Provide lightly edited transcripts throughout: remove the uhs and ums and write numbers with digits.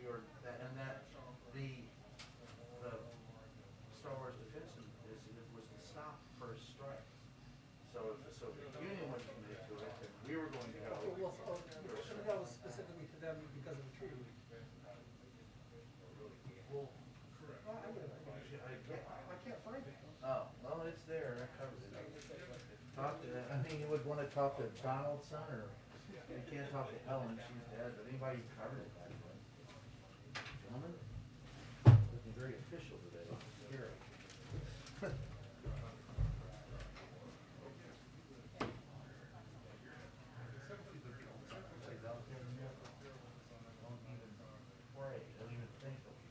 your, that, and that, the Star Wars defense was to stop first strikes. So if the Soviet Union was committed to it, then we were going to go. Okay, well, that was specifically to them because of the treaty. Well, I can't find it. oh, well, it's there, I covered it. Talk to, I mean, you would wanna talk to Donaldson, or, you can't talk to Ellen, she's dead, but anybody who covered it back then. Gentlemen, looking very official today, scary. Don't even pray, don't even think of it.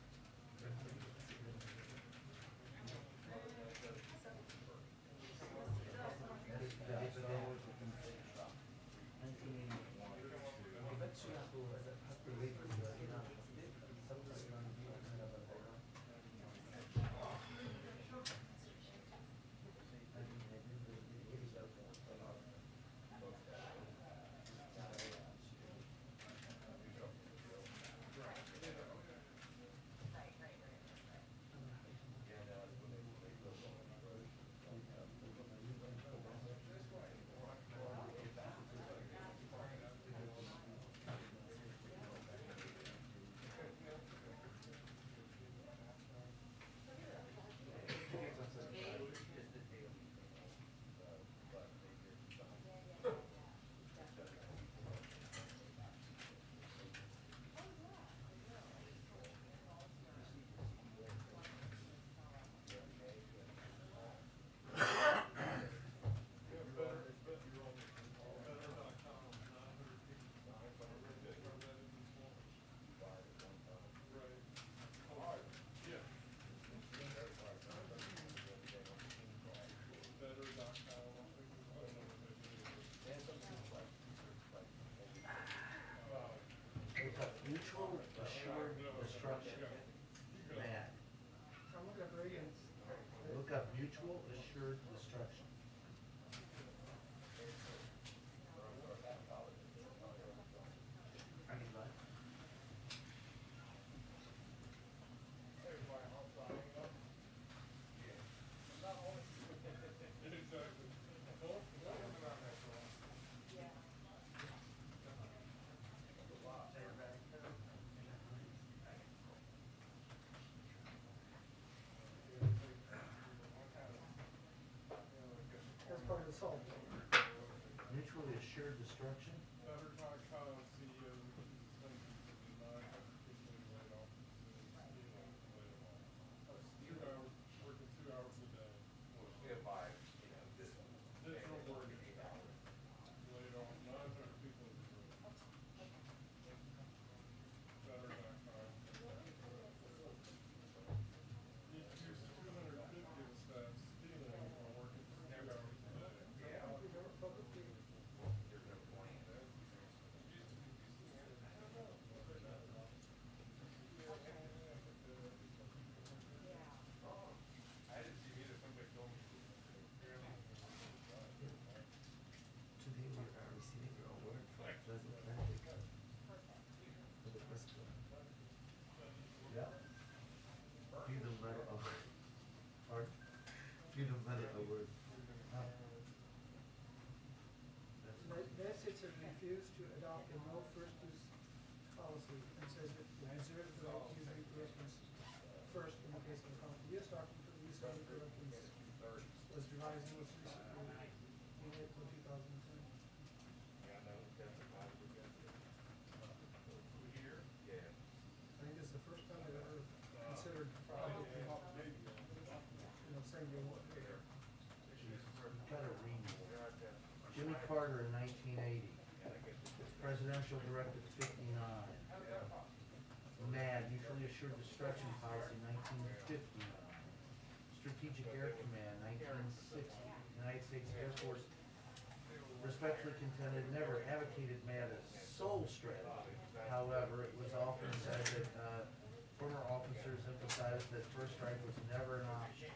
Mutual assured destruction. Man. Look up mutual assured destruction. That's part of the salt. Mutually assured destruction? Today we are receiving your award for Pleasant Atlantic. For the president. Yeah. Freedom Medal Award. Or Freedom Medal Award. Oh. The United States has refused to adopt a no first use policy and says it reserves the right to use nuclear weapons first in the case of a conflict. U.S. doctrine for the use of nuclear weapons was revised most recently in April 2010. I think this is the first time they've ever considered publicly, saying they want to. You've got to read more. Jimmy Carter in 1980. Presidential Directive 59. MAD, Mutually Assured Destruction Policy, 1959. Strategic Air Command, 1960. United States Air Force respectfully contended never advocated MAD as sole strategy. However, it was often said that former officers emphasized that first strike was never an option.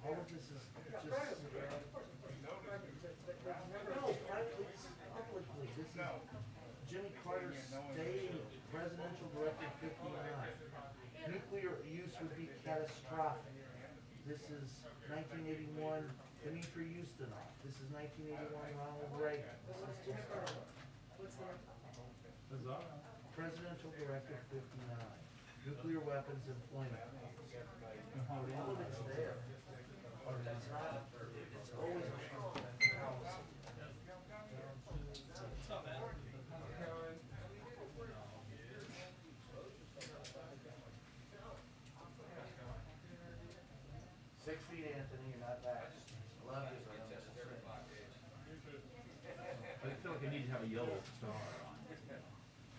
All of this is just... No, privately, this is Jimmy Carter stayed president. Presidential Directive 59. Nuclear use would be catastrophic. This is 1981, Dmitry Ustinov. This is 1981, Ronald Reagan. This is What's the Presidential Directive 59. Nuclear weapons employment. All of it's there. It's not, it's always a policy. Six feet, Anthony, you're not vaxxed. Love you, but I'm just saying. I feel like I need to have a yellow star on it.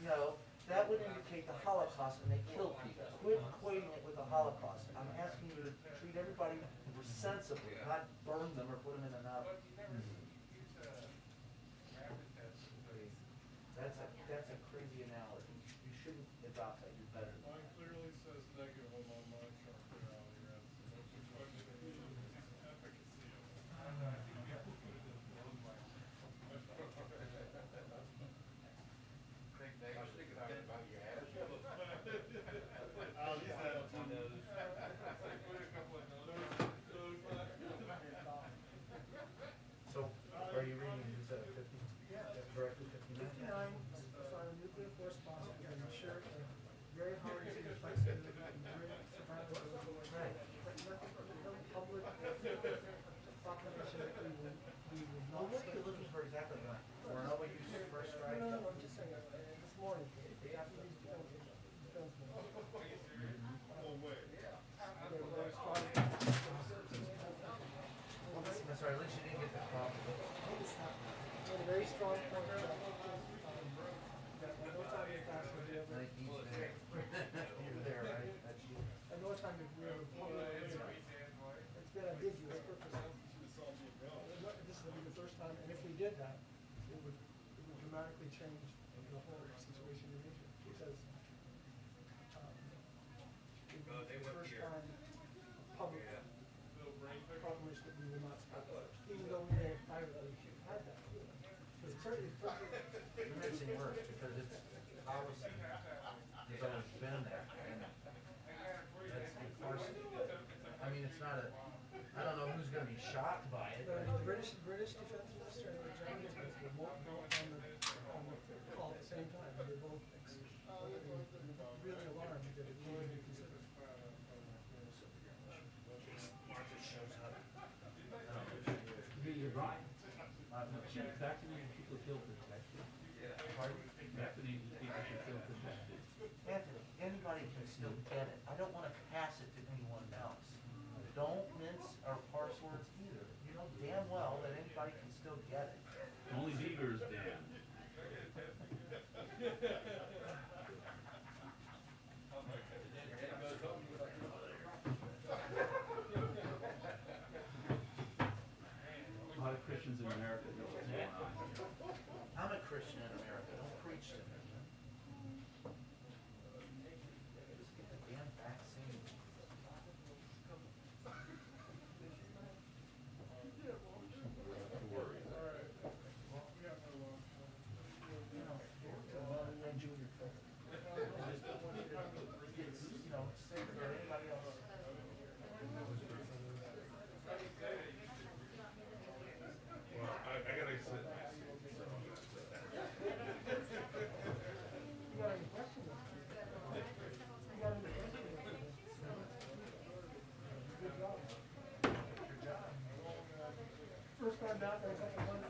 No, that would indicate the Holocaust and they killed people. Quit equating it with the Holocaust. I'm asking you to treat everybody sensibly, not burn them or put them in an oven. That's a crazy analogy. You shouldn't adopt that. You're better than Mine that. clearly says negative on my chart there, Ali. That's the question is efficacy of it. I think we have to put it in bold language. Think negative talking about your attitude. Ali's attitude. Put a couple of notes. So, are you reading this at 50? Yeah. Directive 59? 59, on a nuclear force posture, and ensure a very hard to be flexibility and very survival. Right. But nothing, no public proclamation that we will Well, not. what are you looking for exactly? Or no, we use first strike? No, I'm just saying, this morning, after these defense men, Oh, wait. they're very strong. I'm sorry, at least you didn't get the problem. Made a very strong point that no time has passed with the I think he's there. You're there, right? That's you. and no time has really, it's been ambiguous purpose. This will be the first time, and if we did that, it would dramatically change the whole situation in Asia, because it would be the first time public proclamation that we will not stop, even though we may have privately had that. But certainly, You're mixing words because it's policy. It's always been there. And that's the parson. I mean, it's not a, I don't know who's gonna be shocked by it. the British defense minister and the German defense were both on the call at the same time, and they both really alarmed that it needed to be considered. Martha shows up. You're right. Vaccinated people feel protected. Pardon? Vaccinated people should feel protected. Anthony, anybody can still get it. I don't wanna pass it to anyone else. Don't mince or parse words either. You know damn well that anybody can still get it. Only beavers, Dan. A lot of Christians in America know what's going on here. I'm a Christian in America. Don't preach to me. Just get the damn vaccine. And junior folk. I just don't want you to get, sick or anybody else. Well, I gotta sit. You got any questions? You got any questions? Good job. Good job. First time out, there's like one.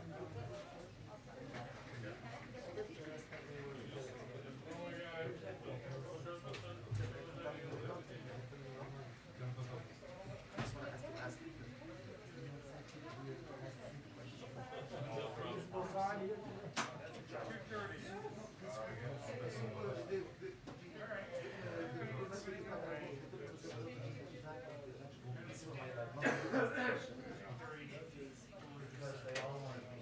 Because they all want to be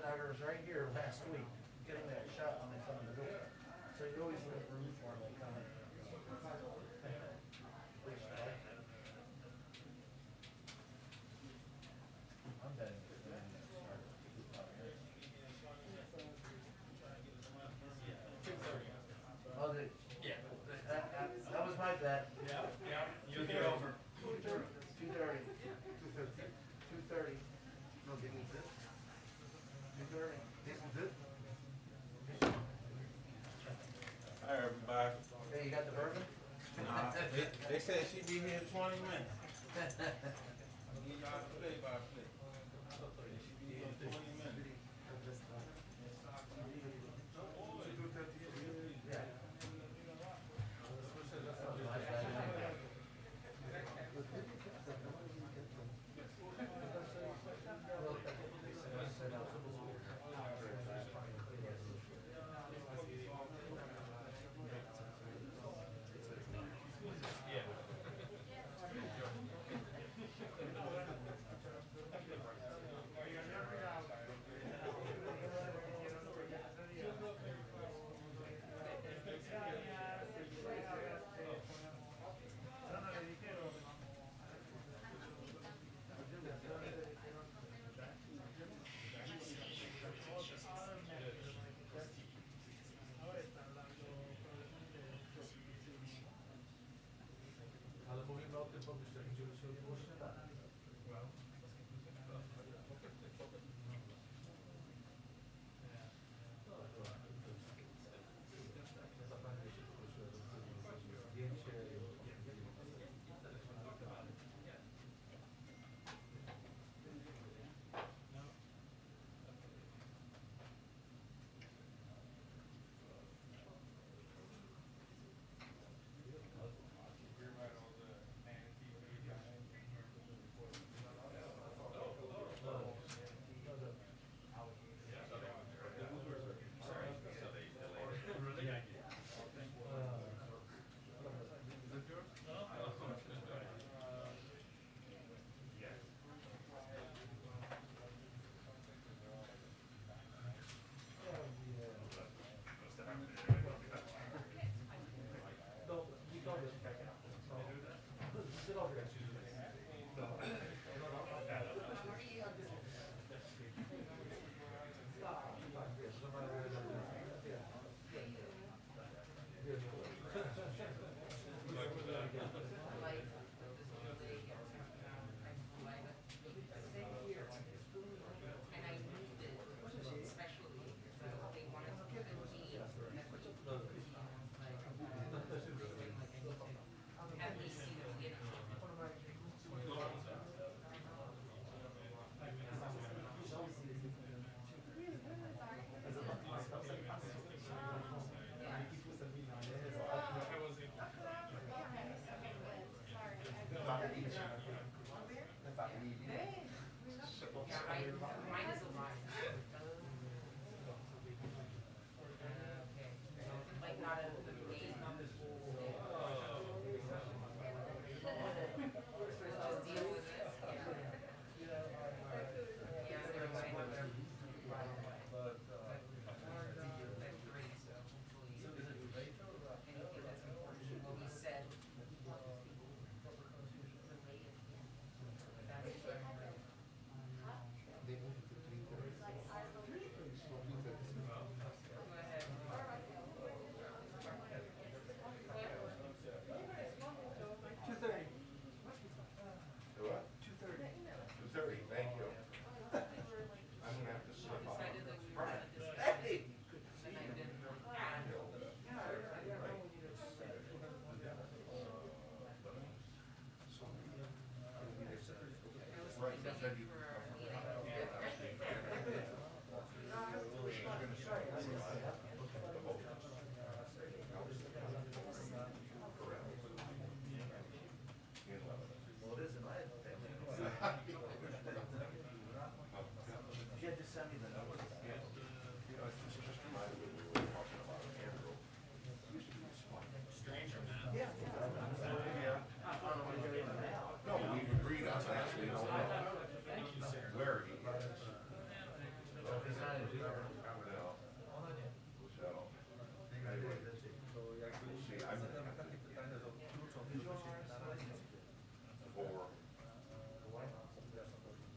I was right here last week, getting that shot when they come in the door. So you always leave room for them to come in. Please start. I'm betting it's going to start at 2:30. Oh, that was my bet. Yeah, yeah, you'll get over. 2:30. 2:30. No, give me this. 2:30. This is it. Hi, everybody. Hey, you got the bourbon? They said she'd be here in 20 minutes. Need y'all to play by play. She'd be here in 20 minutes. Yeah. Ale mówimy o tym pomyśle, gdzie się odgłośnie dalej. Zdjęcie. Hear about all the fantasy food guys. Anyway, we'll see, I'm for,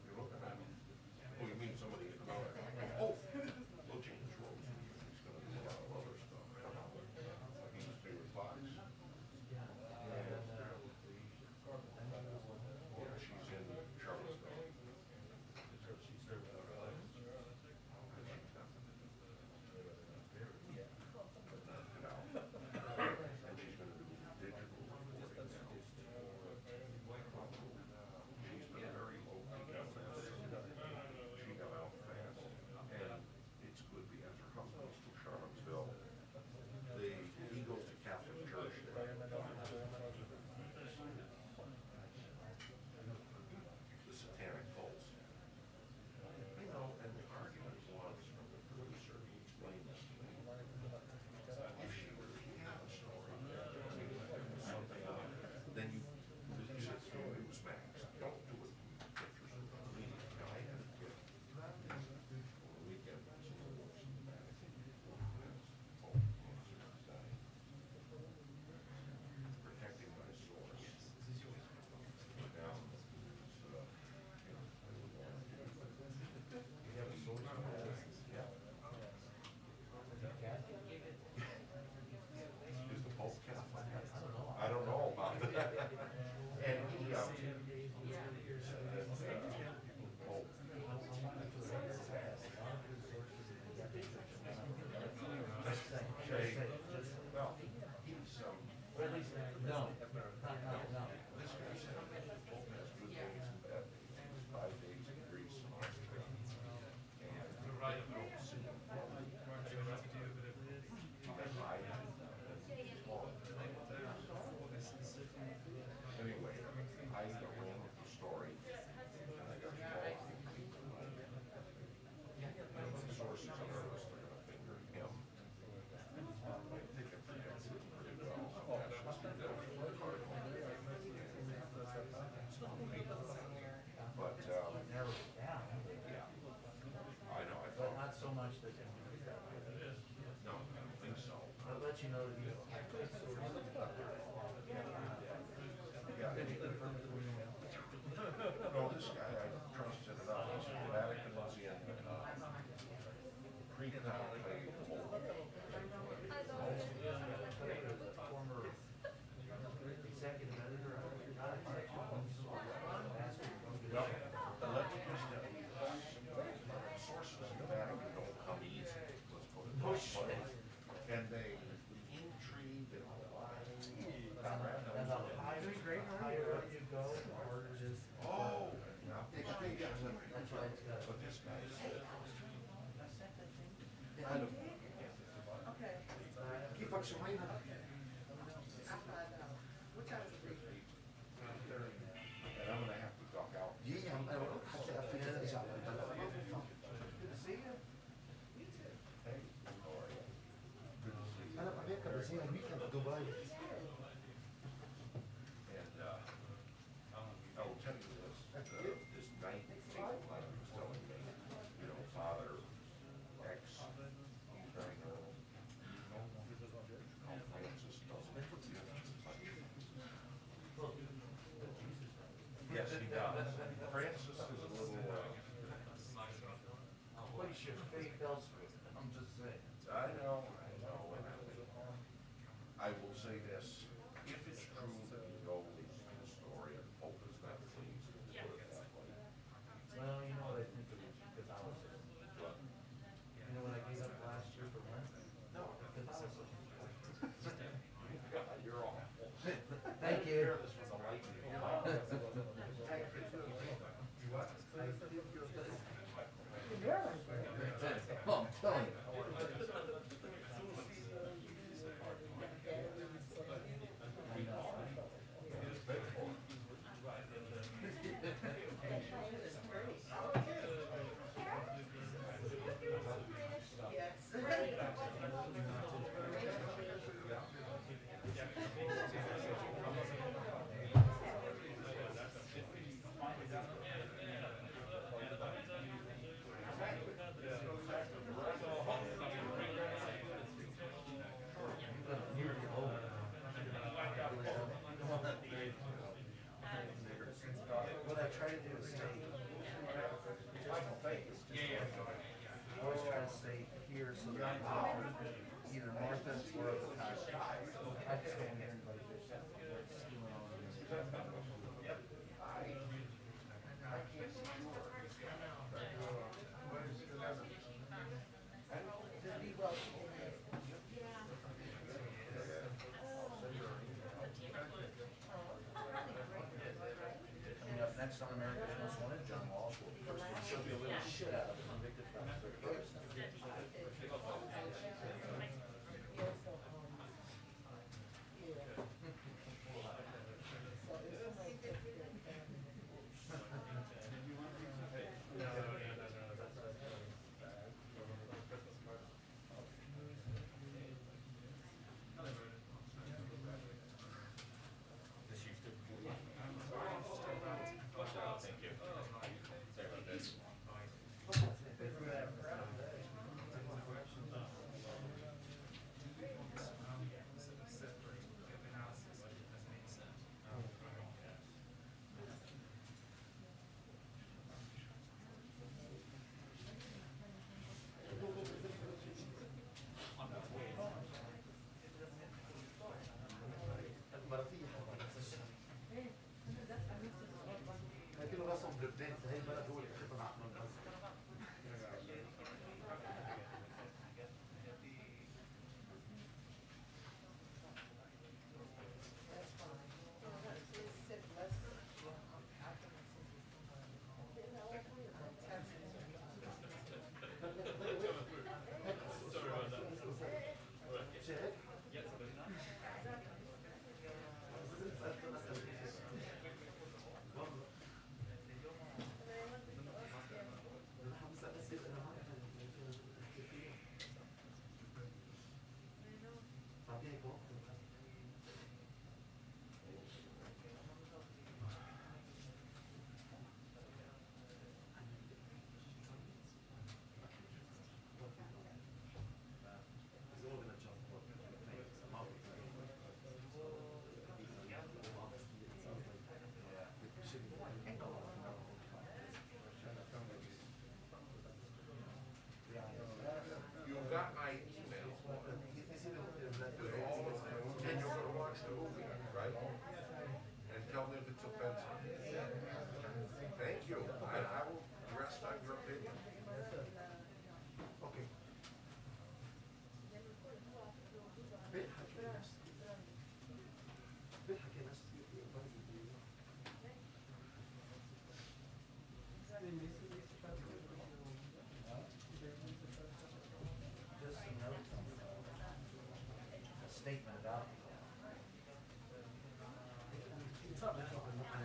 you're looking at, oh, you mean somebody, oh, well, James Rose, he's gonna do a lot of other stuff. He's his favorite Fox. Yeah, she's in Charlottesville. I don't know about that. And he, oh, Jay, well, he's, At least, no, no. this guy said, Pope has good days and bad days. He was 5 days in Greece and Austria. And I don't see him. Anyway, I ran with the story, and I got called. The sources on our list are gonna finger him. I think I protected him pretty well. That's just the devil cardinal. But, Narrow it down, yeah, I know, I but thought, not so much that, no, I don't think so. I'll let you know that you have good sources. Yeah, Did you confirm it with email? no, this guy, I trusted it out. He's from the Vatican, was in, pre-conflict. Former executive editor of Well, let me just tell you this. Sources in the Vatican don't come easy, let's put it that way. And they intrigue and lie. And the higher up you go, the harder it is. Oh, That's why it's got. but this guy's. كيفك شوينا؟ And I'm gonna have to duck out. دي هم أنا بقول حتى أفكار إيش على Good to see you. Hey, how are you? Good to see you. أنا بأمريكا بس هي ويكند دبي. And, I will tell you this, this night, April, I was telling me, you know, Father X, Ukrainer, how Francis doesn't forgive too much. Yes, he does. Francis is a little, Place your faith elsewhere, I'm just saying. I know. I will say this, if it's true that he knows the story and Pope is not pleased, to put it that way. Well, you know what I think of Catholicism? You know what I gave up last year for Lent? No, Catholicism. You're awful. Thank you. This was a lightning. Oh, I'm telling you. either north end or of the past. I just don't hear anybody just stealing on me. I can't see sure. Just be well. Coming up next on America's Most Wanted, John Walsh will personally show the living shit out of a convicted felon. لكنه رسم لبنان هي البلد هو اللي بحب نعمل بس You got my email. And you're gonna watch the movie, right? And tell me if it's offensive. Thank you. I will rest on your opinion. اوكي بيضحك الناس بيضحك الناس Just some notes on a statement about صعب نحكي عن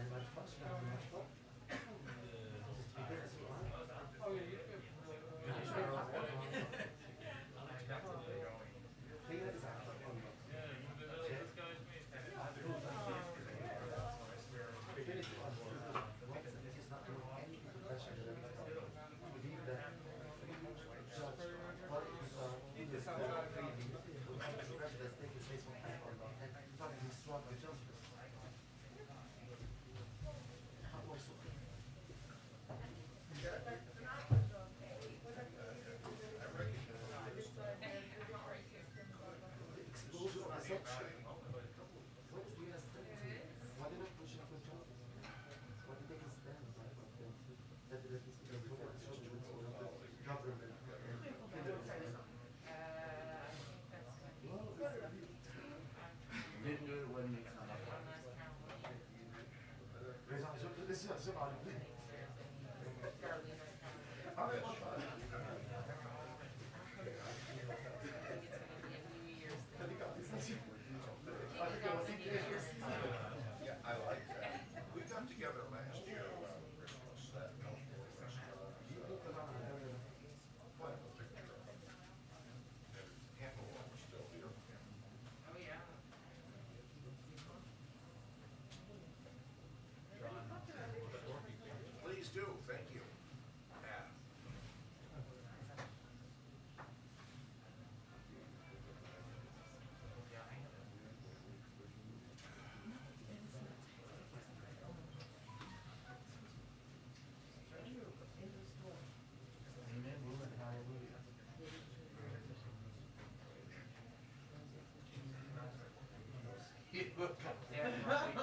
Yeah, right.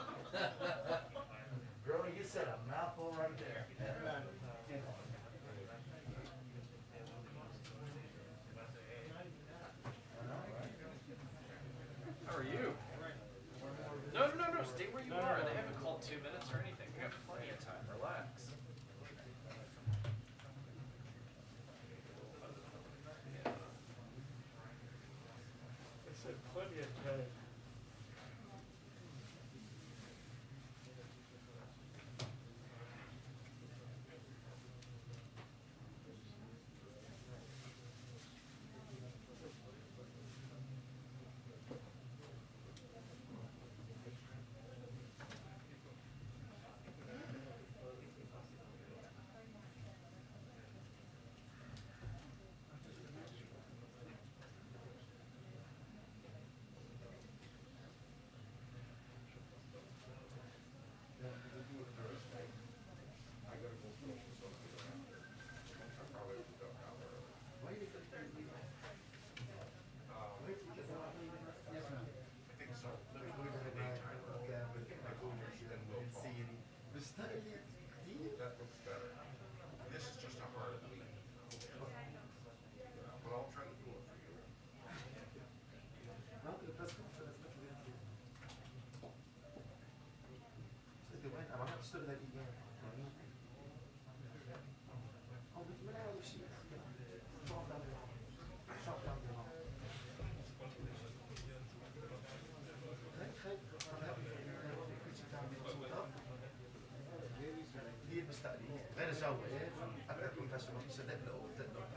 Girl, you said a mouthful right there. I know, right? How are you? No, stay where you are. They haven't called 2 minutes or anything. We have plenty of time. Relax. I said plenty of time. That looks better. This is just a hard lead. But I'll try to do it for you. غير الجو حتى يكون فاشل ما فيش دقلق وتقلق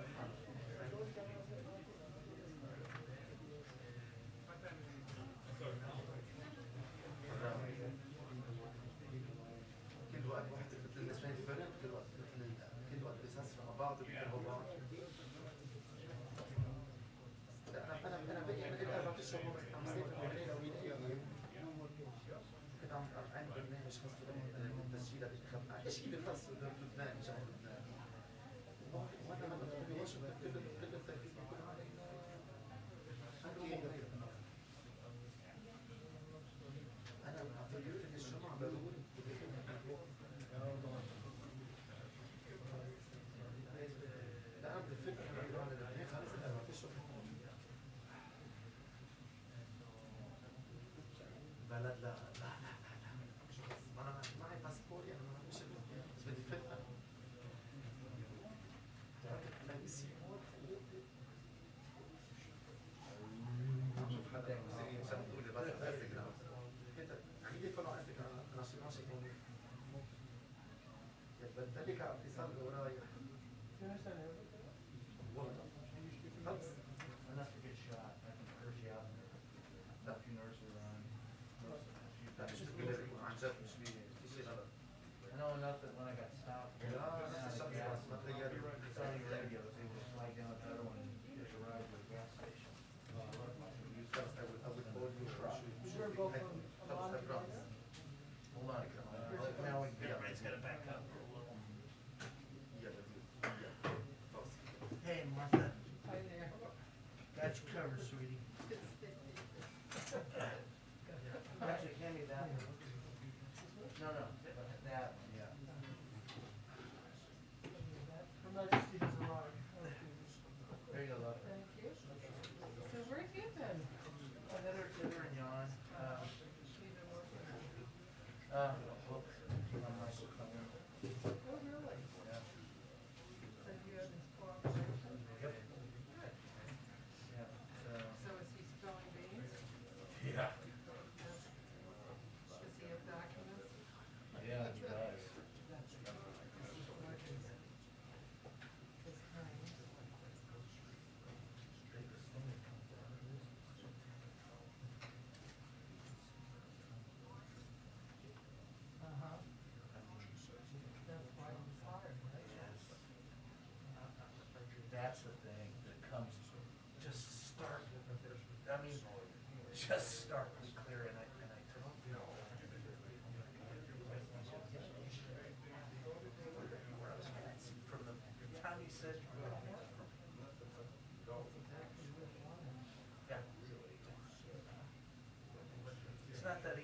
كل وقت مثل النسبة الفرق كل وقت مثل كل وقت بيسافروا مع بعض وبيكرهوا بعض انا بقي انا 14 شهور عم سافر علينا وين كنت عم عندي برنامج خاص بالتسجيل بالانتخابات شيء خاص بلبنان جاي لبنان وانا لما كنت بواشنطن كل التركيز بيكون علينا انا عم فكر في الجمعة بقول لا عم بفكر على لبنان خلص 14 شهور بلد لا انا معي باسبور يعني ما مش بس بدي فتره شوف حدا زي شفتوا لي بس انستغرام كده عندي فولو على فكره انا ماشي بدلك على اتصال وراي والله خلص Enough to get shot. I can curse you out there. لا If you nurse her on. لا مش بتقول عن جد مش في شيء غلط I know enough that when I got stopped, لا down نفس at الشخص gas, بس ما تغير Saudi Arabia was able to fly down the other one and get a ride to the gas station. خلص I would call you We're both on خلص I promise Hold on. Now we can Yeah. get It's gonna back up. يلا خلص Hey, Martha. Hi there. Got you covered, sweetie. Actually, hand me that one. No, that one, yeah. Her Majesty has arrived. There you go, love. Thank you. So where have you been? Another titter and yawn. You've been working. Well, on my phone. Oh, really? Yeah. So you have this cooperation? Yep. Yeah, So is he spelling beans? Yeah. Does he have documents? Yeah, he does. His claims. Uh-huh. That's why he was hired, right? That's the thing that comes just stark. I mean, just starkly clear, and I told you. From the time he said, yeah. It's not that he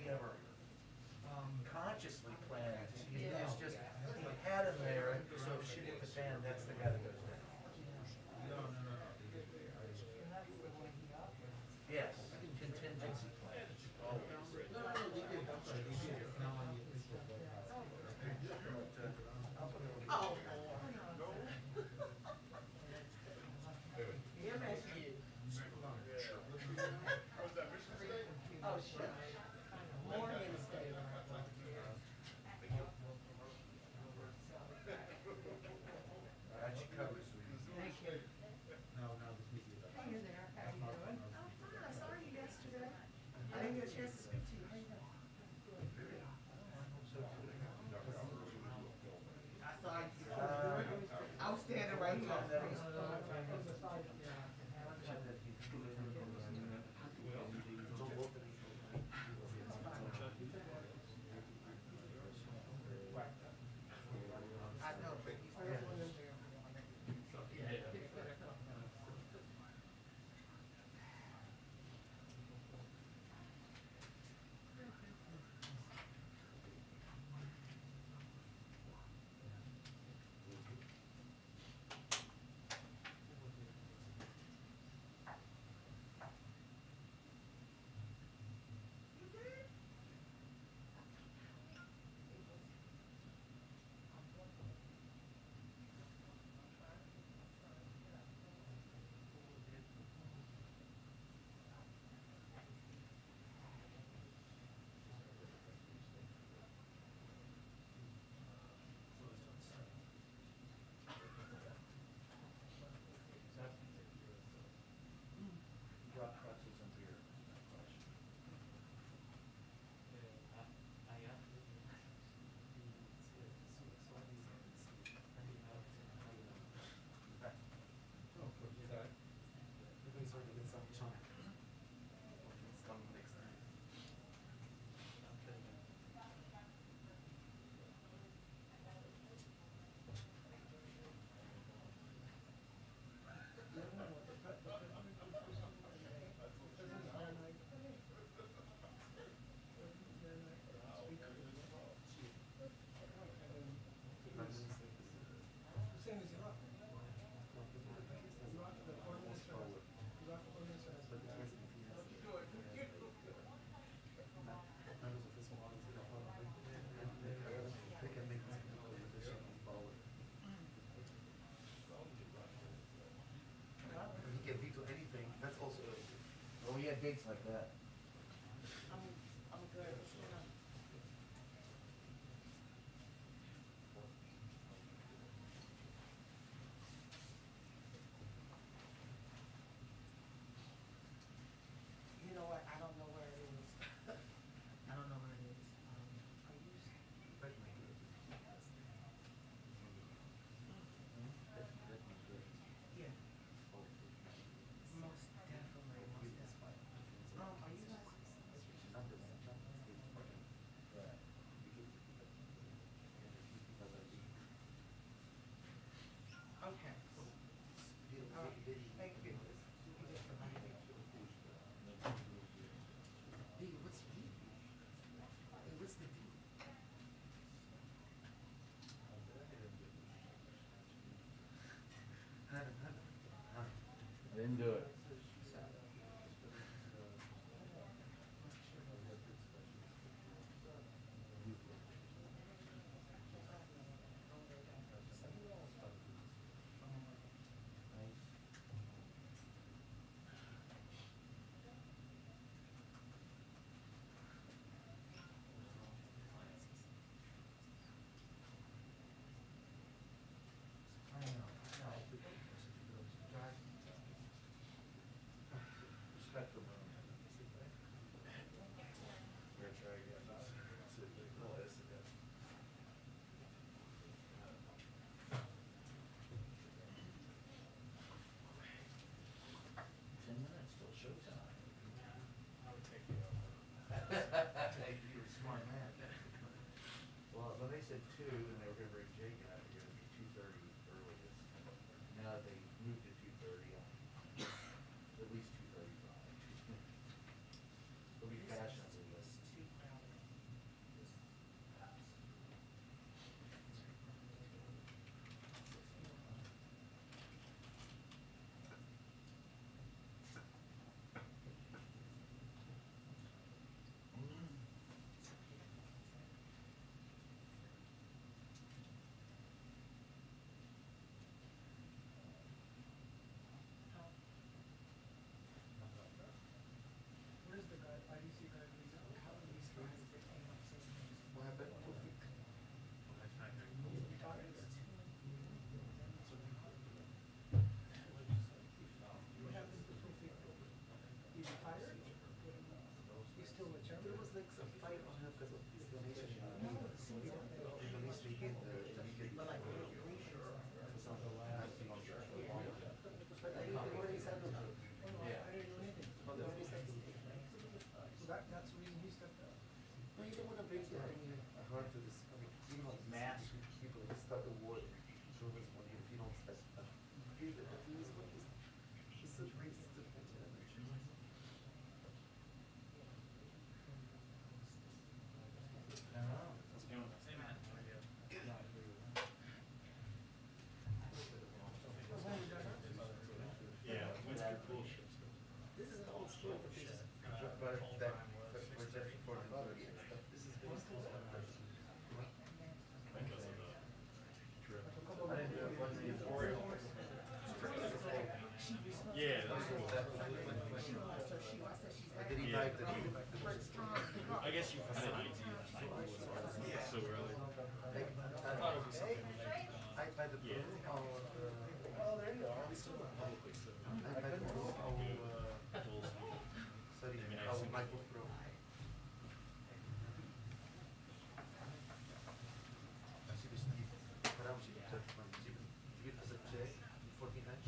got gates like that. I'm good. What's going on? You know what? I don't know where it is. I don't know where it is. Are you? Yeah. Most definitely. Most definitely. Are you guys? Okay. Thank you. D, what's D? Hey, what's the D? I didn't do it. I know. Respect the room. We're gonna try again. See if they can let us again. Till showtime. I would take you over. You're a smart man. Well, when they said 2 and they were gonna bring Jake out, it would be 2:30 earliest. Now they moved to 2:30, at least 2:35. It'll be fashionable, but. Where's the guy, IDC guy? How are these guys that came up so many? What happened? What happened to Tufik? He retired? He's still the chairman? There was like some fight on him because of his donation. Donation he gave but like It's on the last. But I already said no. Oh, no, I didn't know anything. No, they already said So that's the reason he stepped out. no, you don't want to break the heart to this. I mean, you know, Mass. people that start the war. Show us money if you don't step up. He's a racist. I don't know. Yeah, when's the cool ships? This is an old school, but they just brought it back for just for the other stuff. This is very cool. Because of the trip. I didn't do it when the Oriole. Yeah, that's cool. Did he Yeah. type the I guess you kind of need to so early. I thought it was something like I by the Yeah. oh there you are. Publicly, so. I by the Pro Dole's sorry, I mean, I assume- MacBook Pro. جبت جاي 14 inch.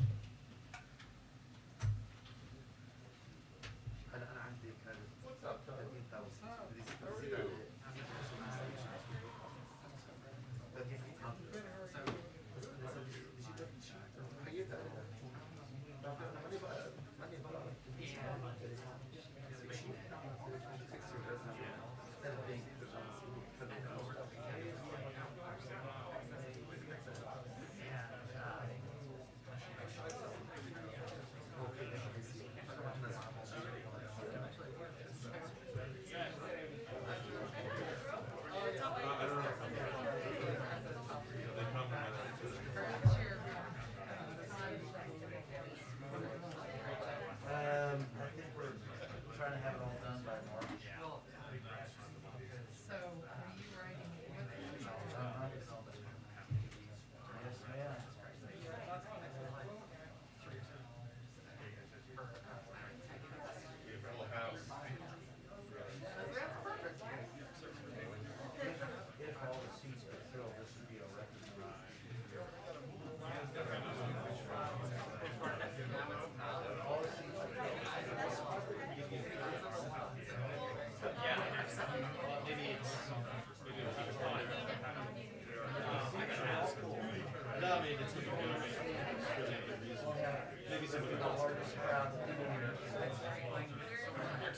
انا عندي كانت 13,000 13,000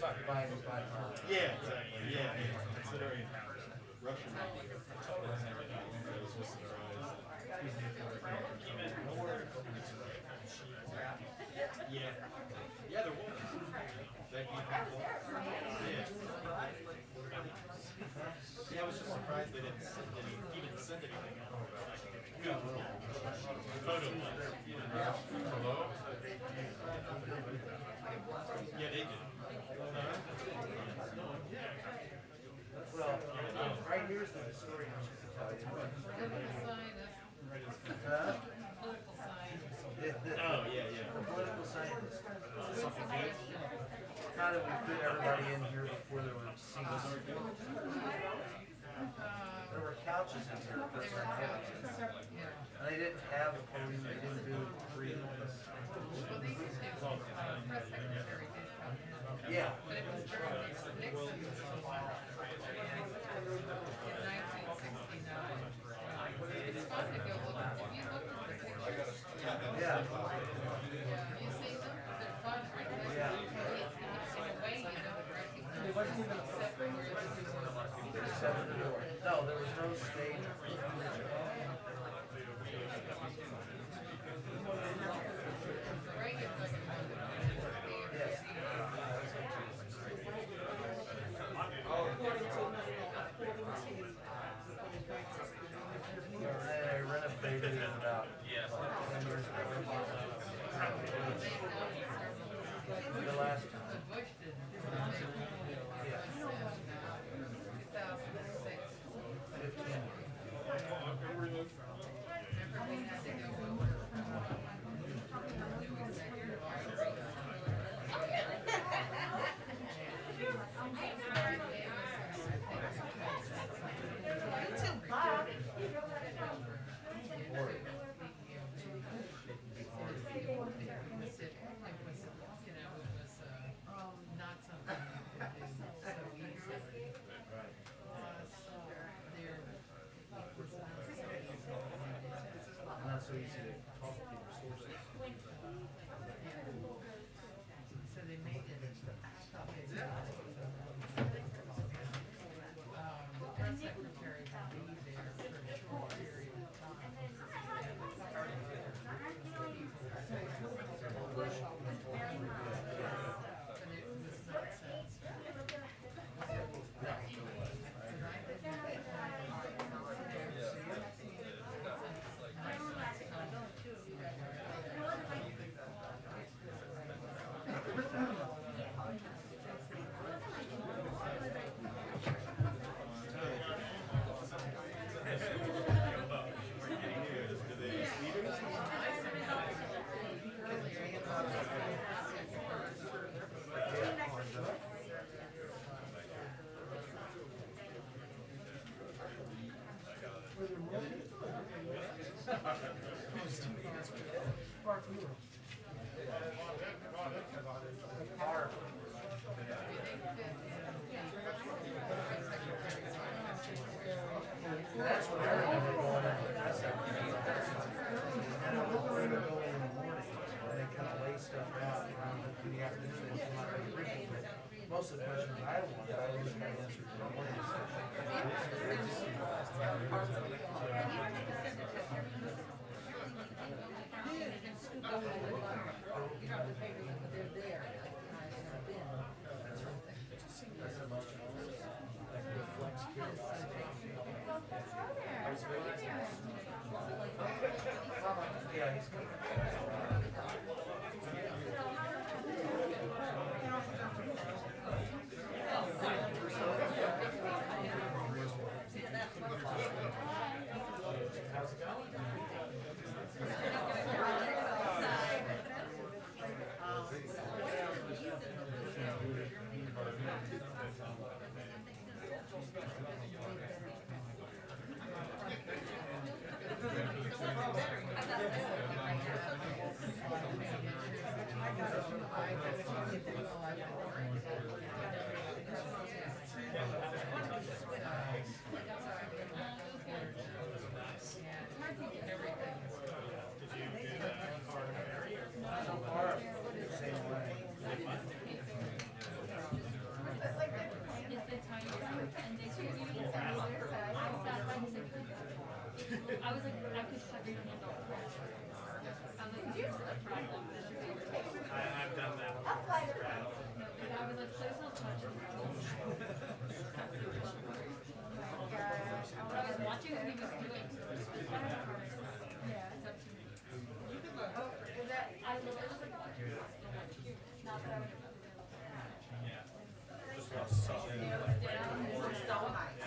Biden by far. Yeah, exactly. Yeah, considering Russia was just surprised. Yeah. Yeah, there was. Thank you. Yeah. Yeah, I was just surprised they didn't send anything out. Yeah. Photo was. Hello? Yeah, they did. Well, right here's the story I'm going to tell you. Huh? Oh, yeah, yeah. The political scientist. How did we fit everybody in here before there were seats? There were couches in here for personalities. And they didn't have a podium, they didn't do free. Yeah. Yeah. Yeah. It wasn't even a separate. No, there was no stage. Yes. They renovated it about 10 years ago. The last time. Yeah. 15. Not so easy to talk to your sources. So they made it. The press secretary had to be there for a short period of time. But it was not That's what I remember going into the press secretary. And I would go in the morning and they kind of lay stuff out in the afternoon and come out and read it. Most of the questions I wanted, I always kind of answered in the morning Yeah, he's coming. How's it going? I was like, I could touch them and don't cry. I'm like, here's the problem. I've done that I'll fly it around. No, and I was like, please don't touch him. But I was watching what he was doing. Yeah. It's up to me. Oh, is that, I literally was like, not that I would have. Just about suck. Nails down, it was so nice.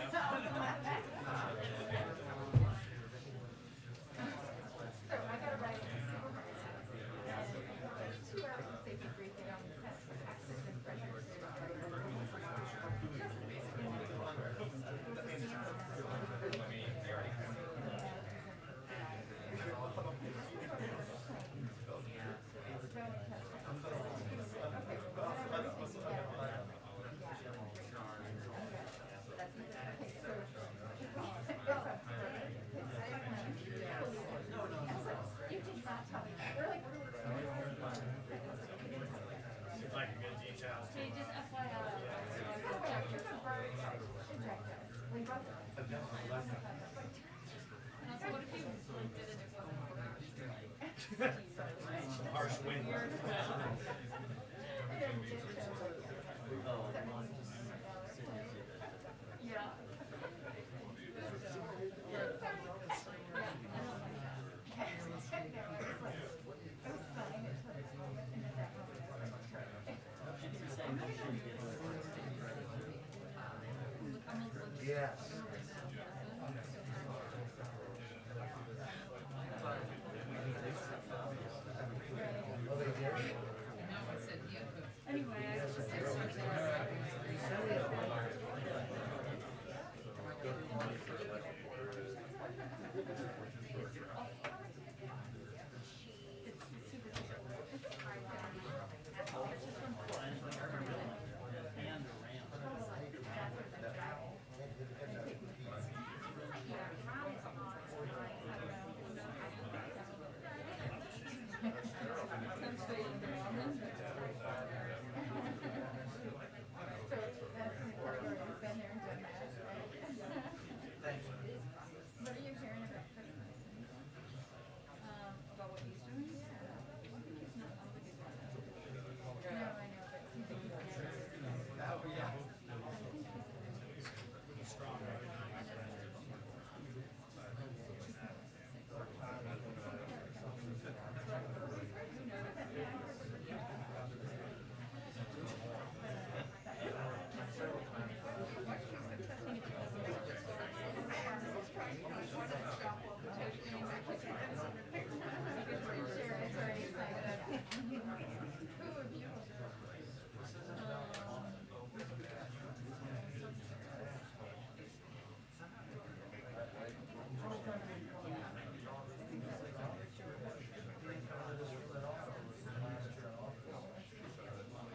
So I gotta write a supervisor. And 2 hours of safety briefing on taxes and pressures. Seems like a good detail. Hey, just FYI. And also, what if you like, did it and it wasn't Some harsh wind. Yeah. Yes. Oh, they did? Anyway, I was just What are you hearing about Christmas? About what he's doing? Yeah. I don't think he's not, I don't think he's doing that. No, I know, but he's doing that. Oh, yeah.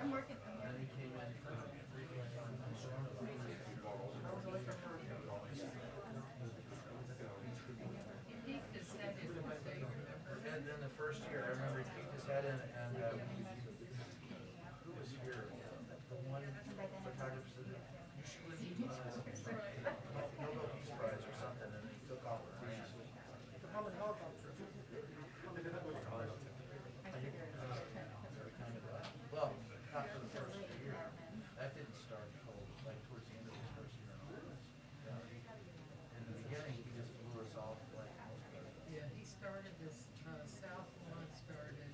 I'm working. And he came in for and then the first year, I remember he peeked his head in and, who was here? The one photographer said, you should win, Nobel Peace Prize or something, and he took off the piece. The Hummer helicopter. Well, not for the first year. That didn't start until like towards the end of his first year. In the beginning, he just blew us off like. Yeah, he started this, South one started,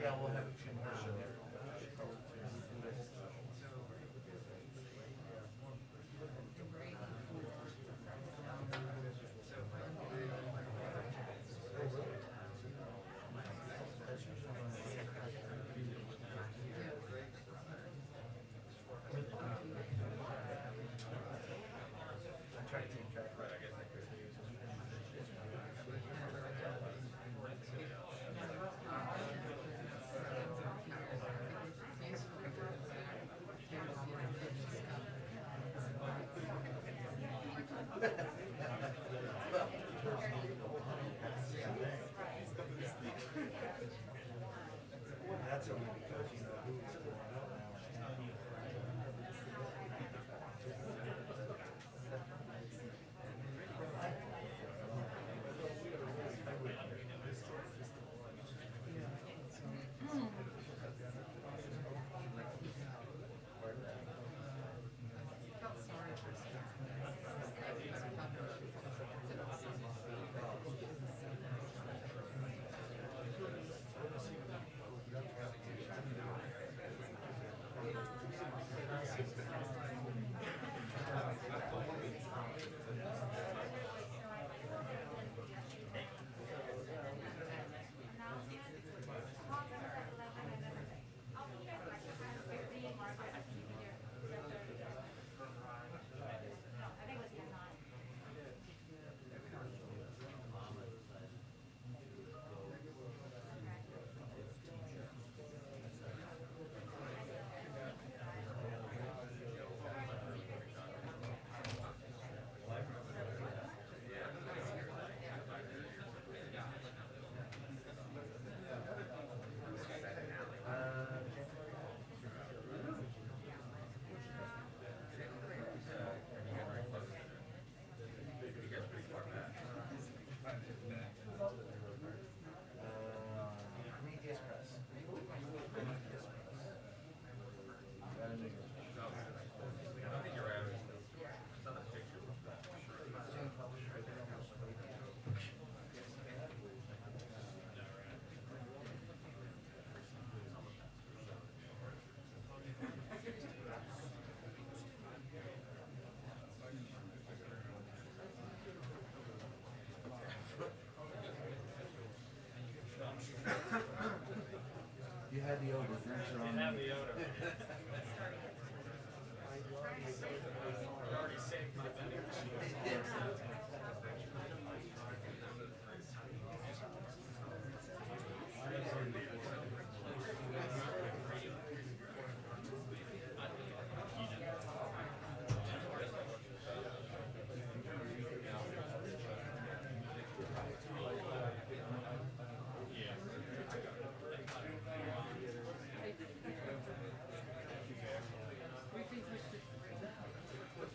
Yeah, we'll have it tomorrow. That's only because, you know, who's going out now. Felt sorry for You had the odor, drinks are on. Have the odor. You already saved my vending machine. we think we should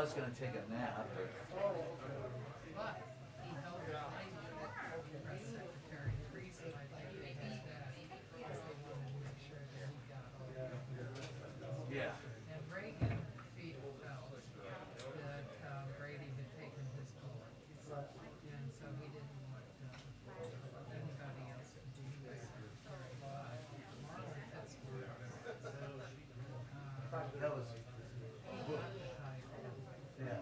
was gonna take a nap, but But he held the line with the press secretary. The reason I think they did that is they wanted to make sure that he got all the. yeah. And Reagan felt that Brady had taken his bullet. And so he didn't want anybody else to do that. Marlon Pittsburgh. That was Bush. Yeah.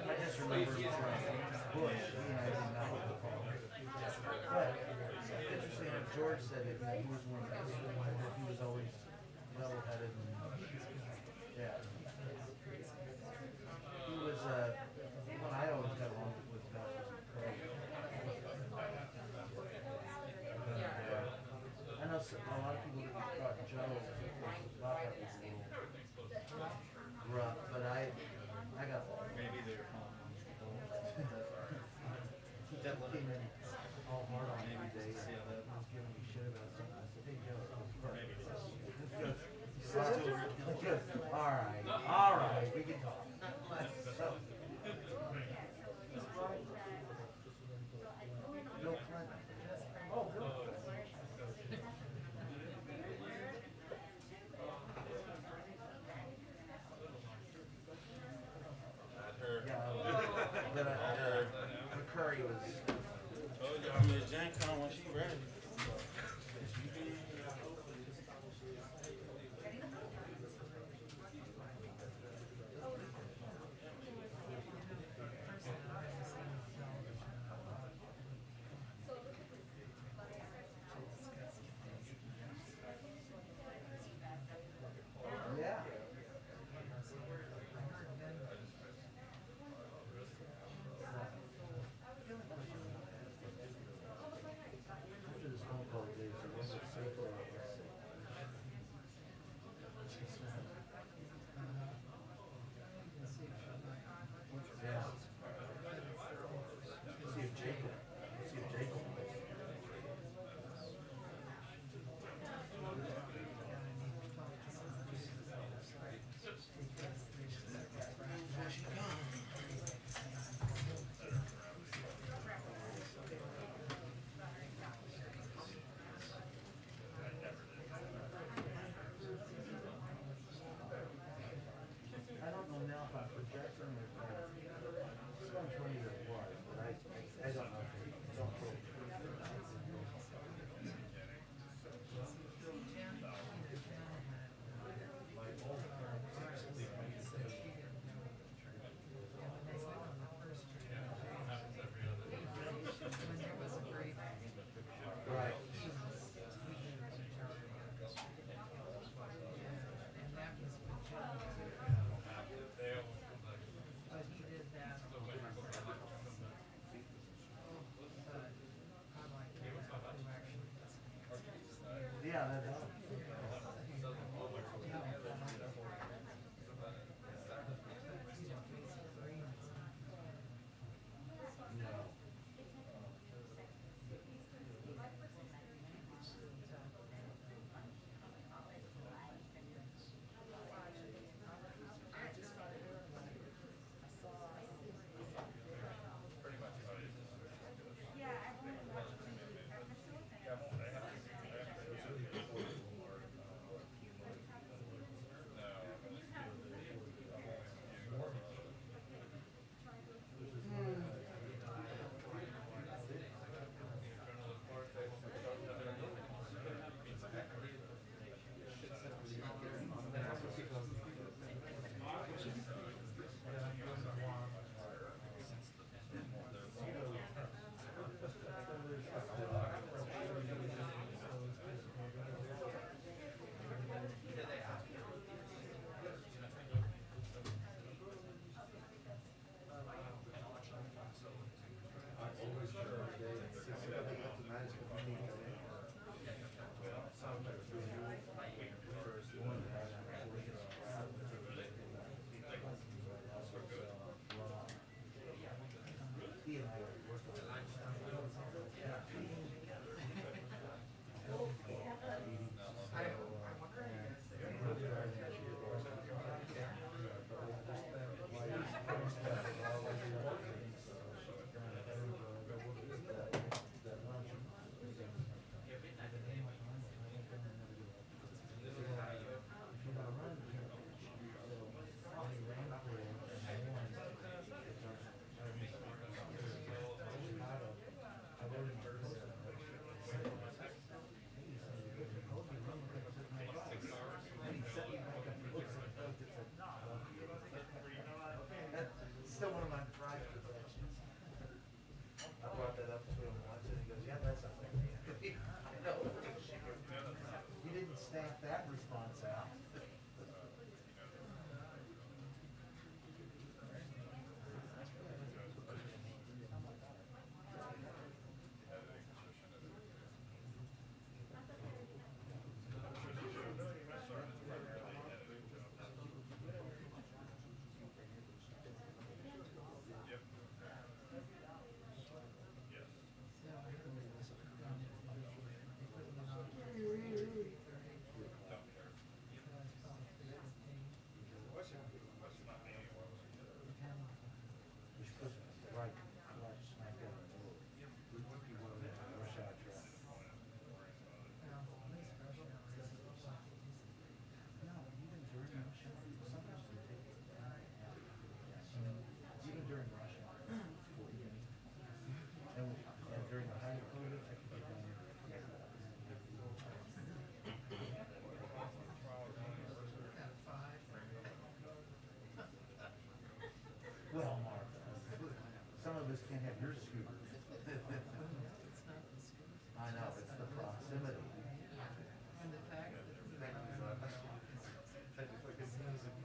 I just remember from Bush, I did not with the phone. But interesting that George said that he was one of those, that he was always level-headed and, yeah. He was, one I always got along with best was Craig. I know a lot of people that thought Joe was a little rough, but I got Maybe they're calling on he came in all hard on me today and was giving me shit about something. I said, hey Joe, it's good. All right, we can talk. So, Bill Clinton. Oh, Bill. Yeah, but McCurry was. Told y'all Miss Jen come when she ready. Yeah. After this phone call today, so what's it say for us? Yeah. See if Jacob. I don't know now if I'm projecting or if I'm telling you that it was, but I don't know. Don't quote me. Right. But he did that. Yeah, that helps. No. He and I were stamp that response out. Right, smack dab in the middle. Rush hour traffic. No, even during rush hour, sometimes they take it. Even during rush hour. And during the height of COVID, I could get down here. Well, Martha, some of us can't have your scooter. I know, it's the proximity. And the fact that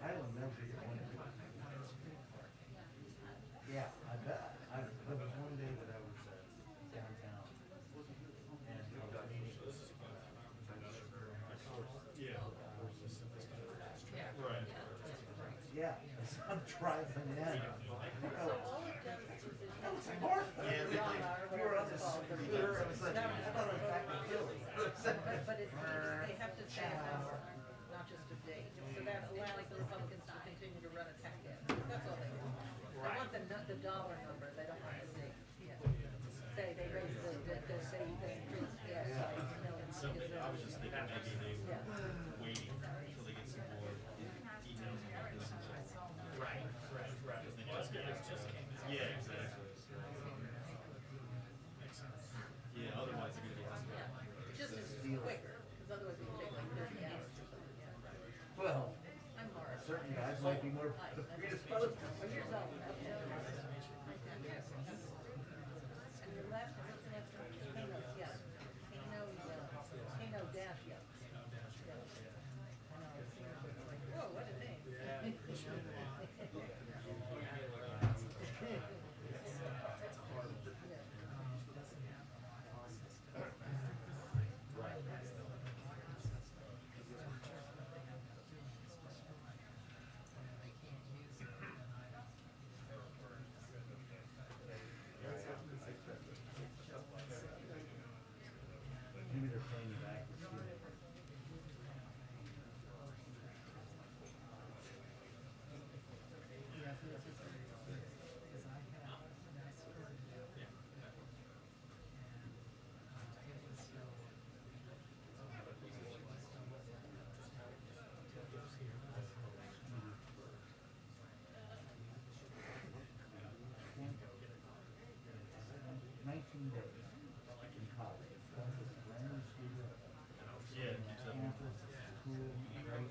I will never forget one day. Yeah, I bet. There was one day that I was downtown. And Right. yeah, so I'm driving in. So all it does is position. Oh, it's like Martha. Yeah, we all are. You were on the scooter, I was like, I thought it was back in Philly. But they have to say a number, not just a date. So that's allowing the Republicans to continue to run attack ads. That's all they want. They want the dollar number, they don't want the date. Say they raise they say they increase gas prices, no, it's. I was just thinking maybe they were Yeah. waiting until they get some more details on what this is. Right. Because they just get yeah, exactly. Yeah, otherwise they're gonna be asking. Yeah, just as quicker, because otherwise it would take like 30 hours or something, yeah. Well, I'm Laura. certain guys might be more predisposed. Oh, you're Zoe, okay. And your left, what's the next one? Kano, yes. Kano dash, yes. Whoa, what a name. Maybe they're paying you back. Yeah, because I had, and I started out. And it was still. Nineteen days in college. Got this brand new scooter. Yeah, Campus, cool, great.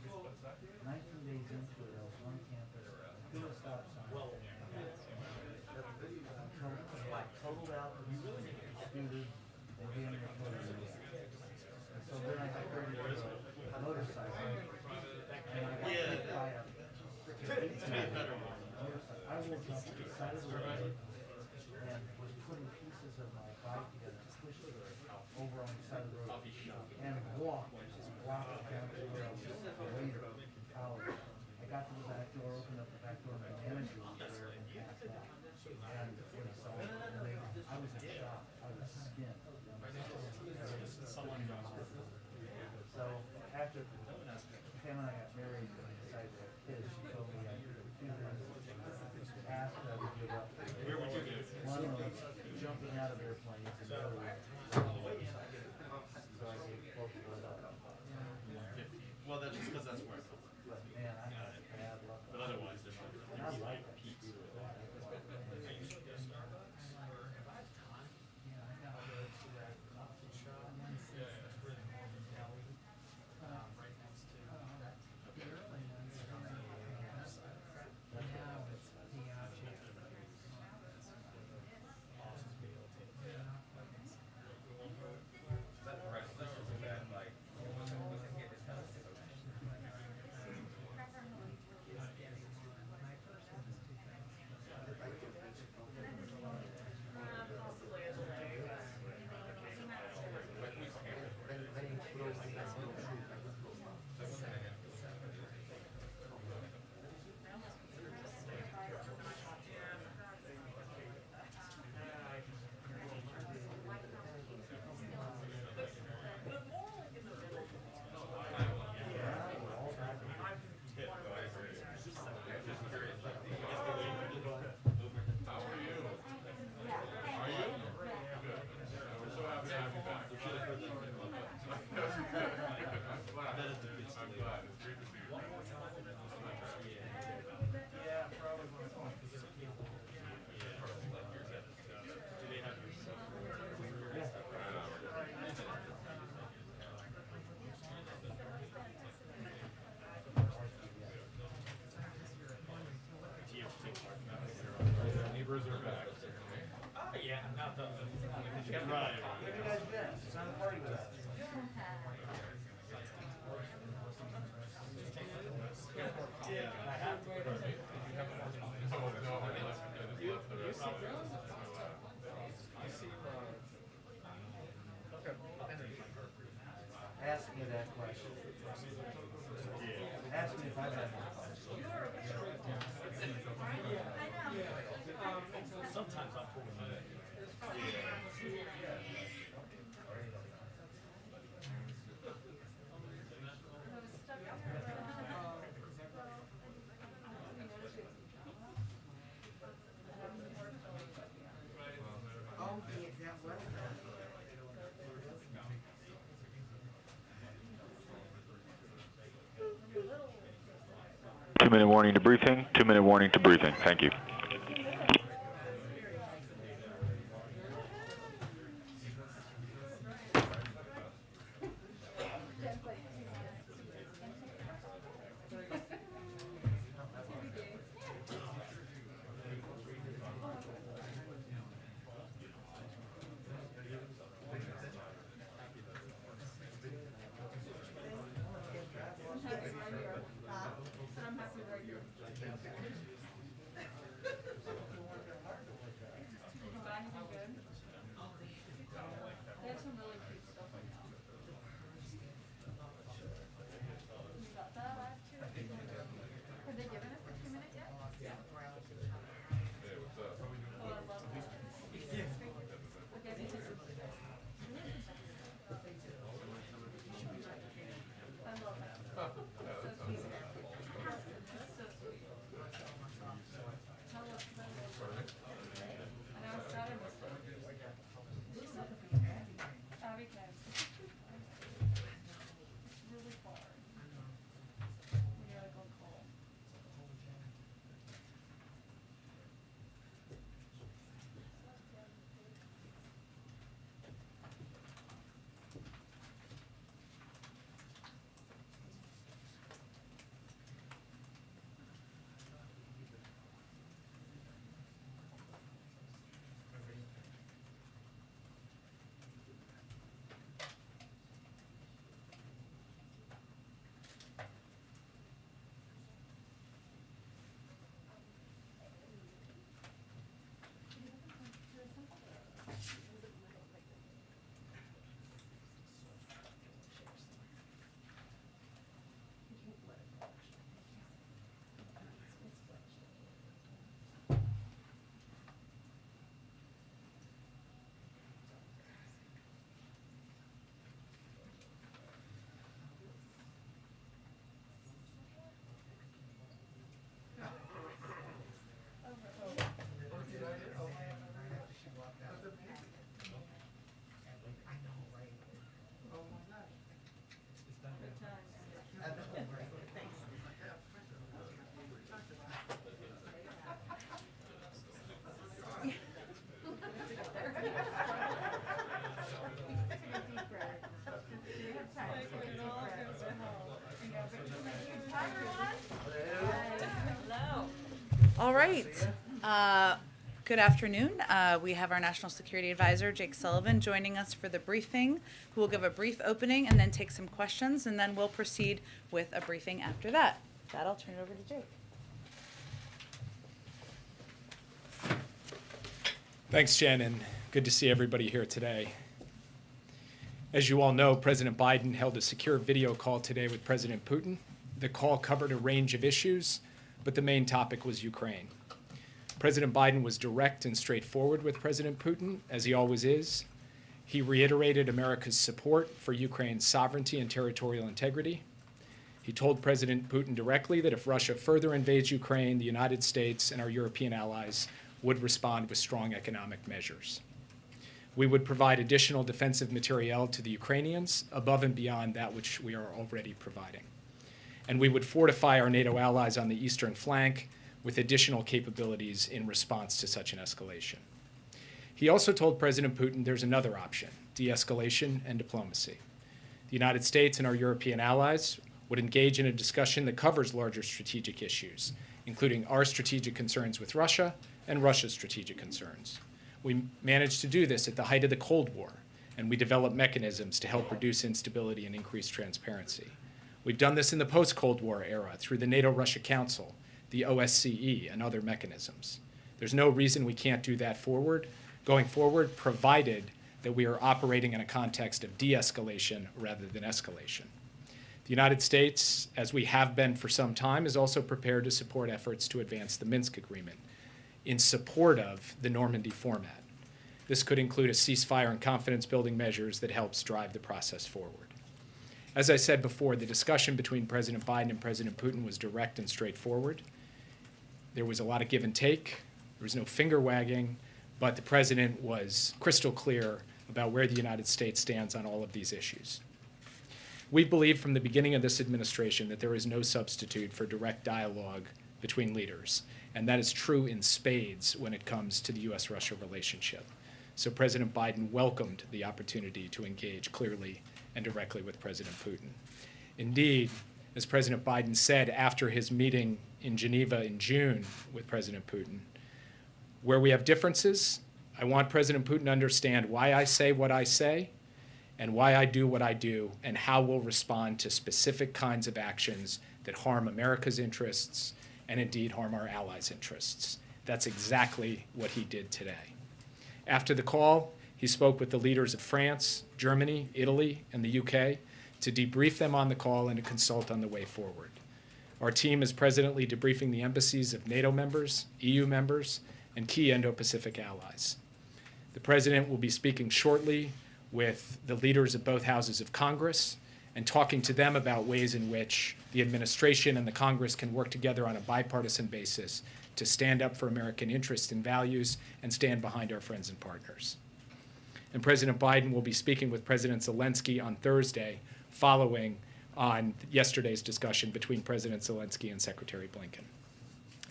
19 days into it, I was on campus, through a stop sign. Totaled out the scooter, and damn near totally dead. And so then I got ready to go a motorcycle, and I got hit by a freaking motorcycle. I woke up to the side of the road and was putting pieces of my bike together, pushed it over on the side of the road, and walked down to where I was later in college. I got to the back door, opened up the back door, and the manager was there and passed out. And when I saw it, I was in shock. I was skinned. So after Pam and I got married and we decided to have kids, she told me I could do this. Asked that I would give up. Where would you go? One was jumping out of airplanes and the other was motorcycles. So I gave both of those up. 150. Well, that's just because that's where I come from. But man, I had bad luck. But otherwise, they're not. And I like that scooter. Right. Give you guys dance, it's on the party with us. Ask me that question. Ask me if I've had more fun. Sometimes I'm pulling it. Oh, yeah, well. 2-minute warning to briefing. 2-minute warning to briefing. Thank you. All right. Good afternoon. We have our National Security Advisor, Jake Sullivan, joining us for the briefing, who will give a brief opening and then take some questions, and then we'll proceed with a briefing after that. With that, I'll turn it over to Jake. Thanks, Jen, and good to see everybody here today. As you all know, President Biden held a secure video call today with President Putin. The call covered a range of issues, but the main topic was Ukraine. President Biden was direct and straightforward with President Putin, as he always is. He reiterated America's support for Ukraine's sovereignty and territorial integrity. He told President Putin directly that if Russia further invades Ukraine, the United States and our European allies would respond with strong economic measures. We would provide additional defensive materiel to the Ukrainians above and beyond that which we are already providing. And we would fortify our NATO allies on the eastern flank with additional capabilities in response to such an escalation. He also told President Putin there's another option, de-escalation and diplomacy. The United States and our European allies would engage in a discussion that covers larger strategic issues, including our strategic concerns with Russia and Russia's strategic concerns. We managed to do this at the height of the Cold War, and we developed mechanisms to help reduce instability and increase transparency. We've done this in the post-Cold War era through the NATO-Russia Council, the OSCE, and other mechanisms. There's no reason we can't do that going forward, provided that we are operating in a context of de-escalation rather than escalation. The United States, as we have been for some time, is also prepared to support efforts to advance the Minsk Agreement in support of the Normandy format. This could include a ceasefire and confidence-building measures that helps drive the process forward. As I said before, the discussion between President Biden and President Putin was direct and straightforward. There was a lot of give and take. There was no finger wagging, but the president was crystal clear about where the United States stands on all of these issues. We believe from the beginning of this administration that there is no substitute for direct dialogue between leaders, and that is true in spades when it comes to the U.S.-Russia relationship. So President Biden welcomed the opportunity to engage clearly and directly with President Putin. Indeed, as President Biden said after his meeting in Geneva in June with President Putin, where we have differences, I want President Putin to understand why I say what I say and why I do what I do and how we'll respond to specific kinds of actions that harm America's interests and indeed harm our allies' interests. That's exactly what he did today. After the call, he spoke with the leaders of France, Germany, Italy, and the UK to debrief them on the call and to consult on the way forward. Our team is presently debriefing the embassies of NATO members, EU members, and key Indo-Pacific allies. The President will be speaking shortly with the leaders of both houses of Congress and talking to them about ways in which the administration and the Congress can work together on a bipartisan basis to stand up for American interests and values and stand behind our friends and partners. And President Biden will be speaking with President Zelensky on Thursday, following on yesterday's discussion between President Zelensky and Secretary Blinken.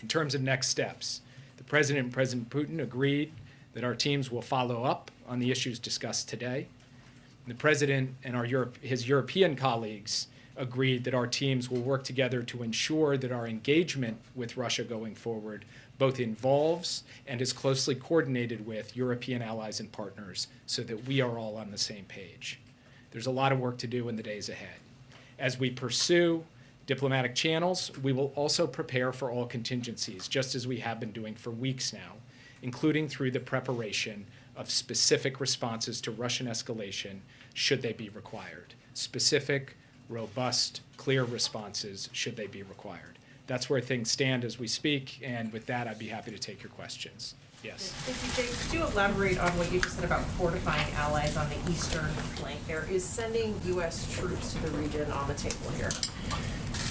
In terms of next steps, the President and President Putin agreed that our teams will follow up on the issues discussed today. The President and his European colleagues agreed that our teams will work together to ensure that our engagement with Russia going forward both involves and is closely coordinated with European allies and partners so that we are all on the same page. There's a lot of work to do in the days ahead. As we pursue diplomatic channels, we will also prepare for all contingencies, just as we have been doing for weeks now, including through the preparation of specific responses to Russian escalation should they be required. Specific, robust, clear responses should they be required. That's where things stand as we speak, and with that, I'd be happy to take your questions. Yes. Thank you, Jake. Could you elaborate on what you just said about fortifying allies on the eastern flank there? Is sending U.S. troops to the region on the table here?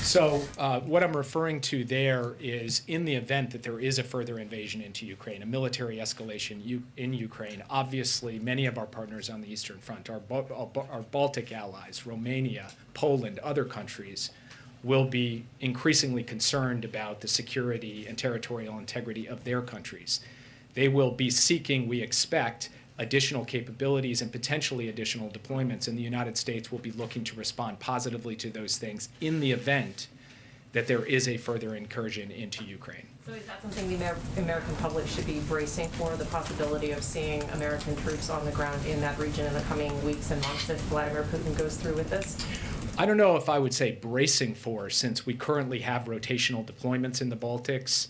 So what I'm referring to there is in the event that there is a further invasion into Ukraine, a military escalation in Ukraine, obviously many of our partners on the Eastern Front, our Baltic allies, Romania, Poland, other countries, will be increasingly concerned about the security and territorial integrity of their countries. They will be seeking, we expect, additional capabilities and potentially additional deployments, and the United States will be looking to respond positively to those things in the event that there is a further incursion into Ukraine. So is that something the American public should be bracing for, the possibility of seeing American troops on the ground in that region in the coming weeks and months if Vladimir Putin goes through with this? I don't know if I would say bracing for, since we currently have rotational deployments in the Baltics.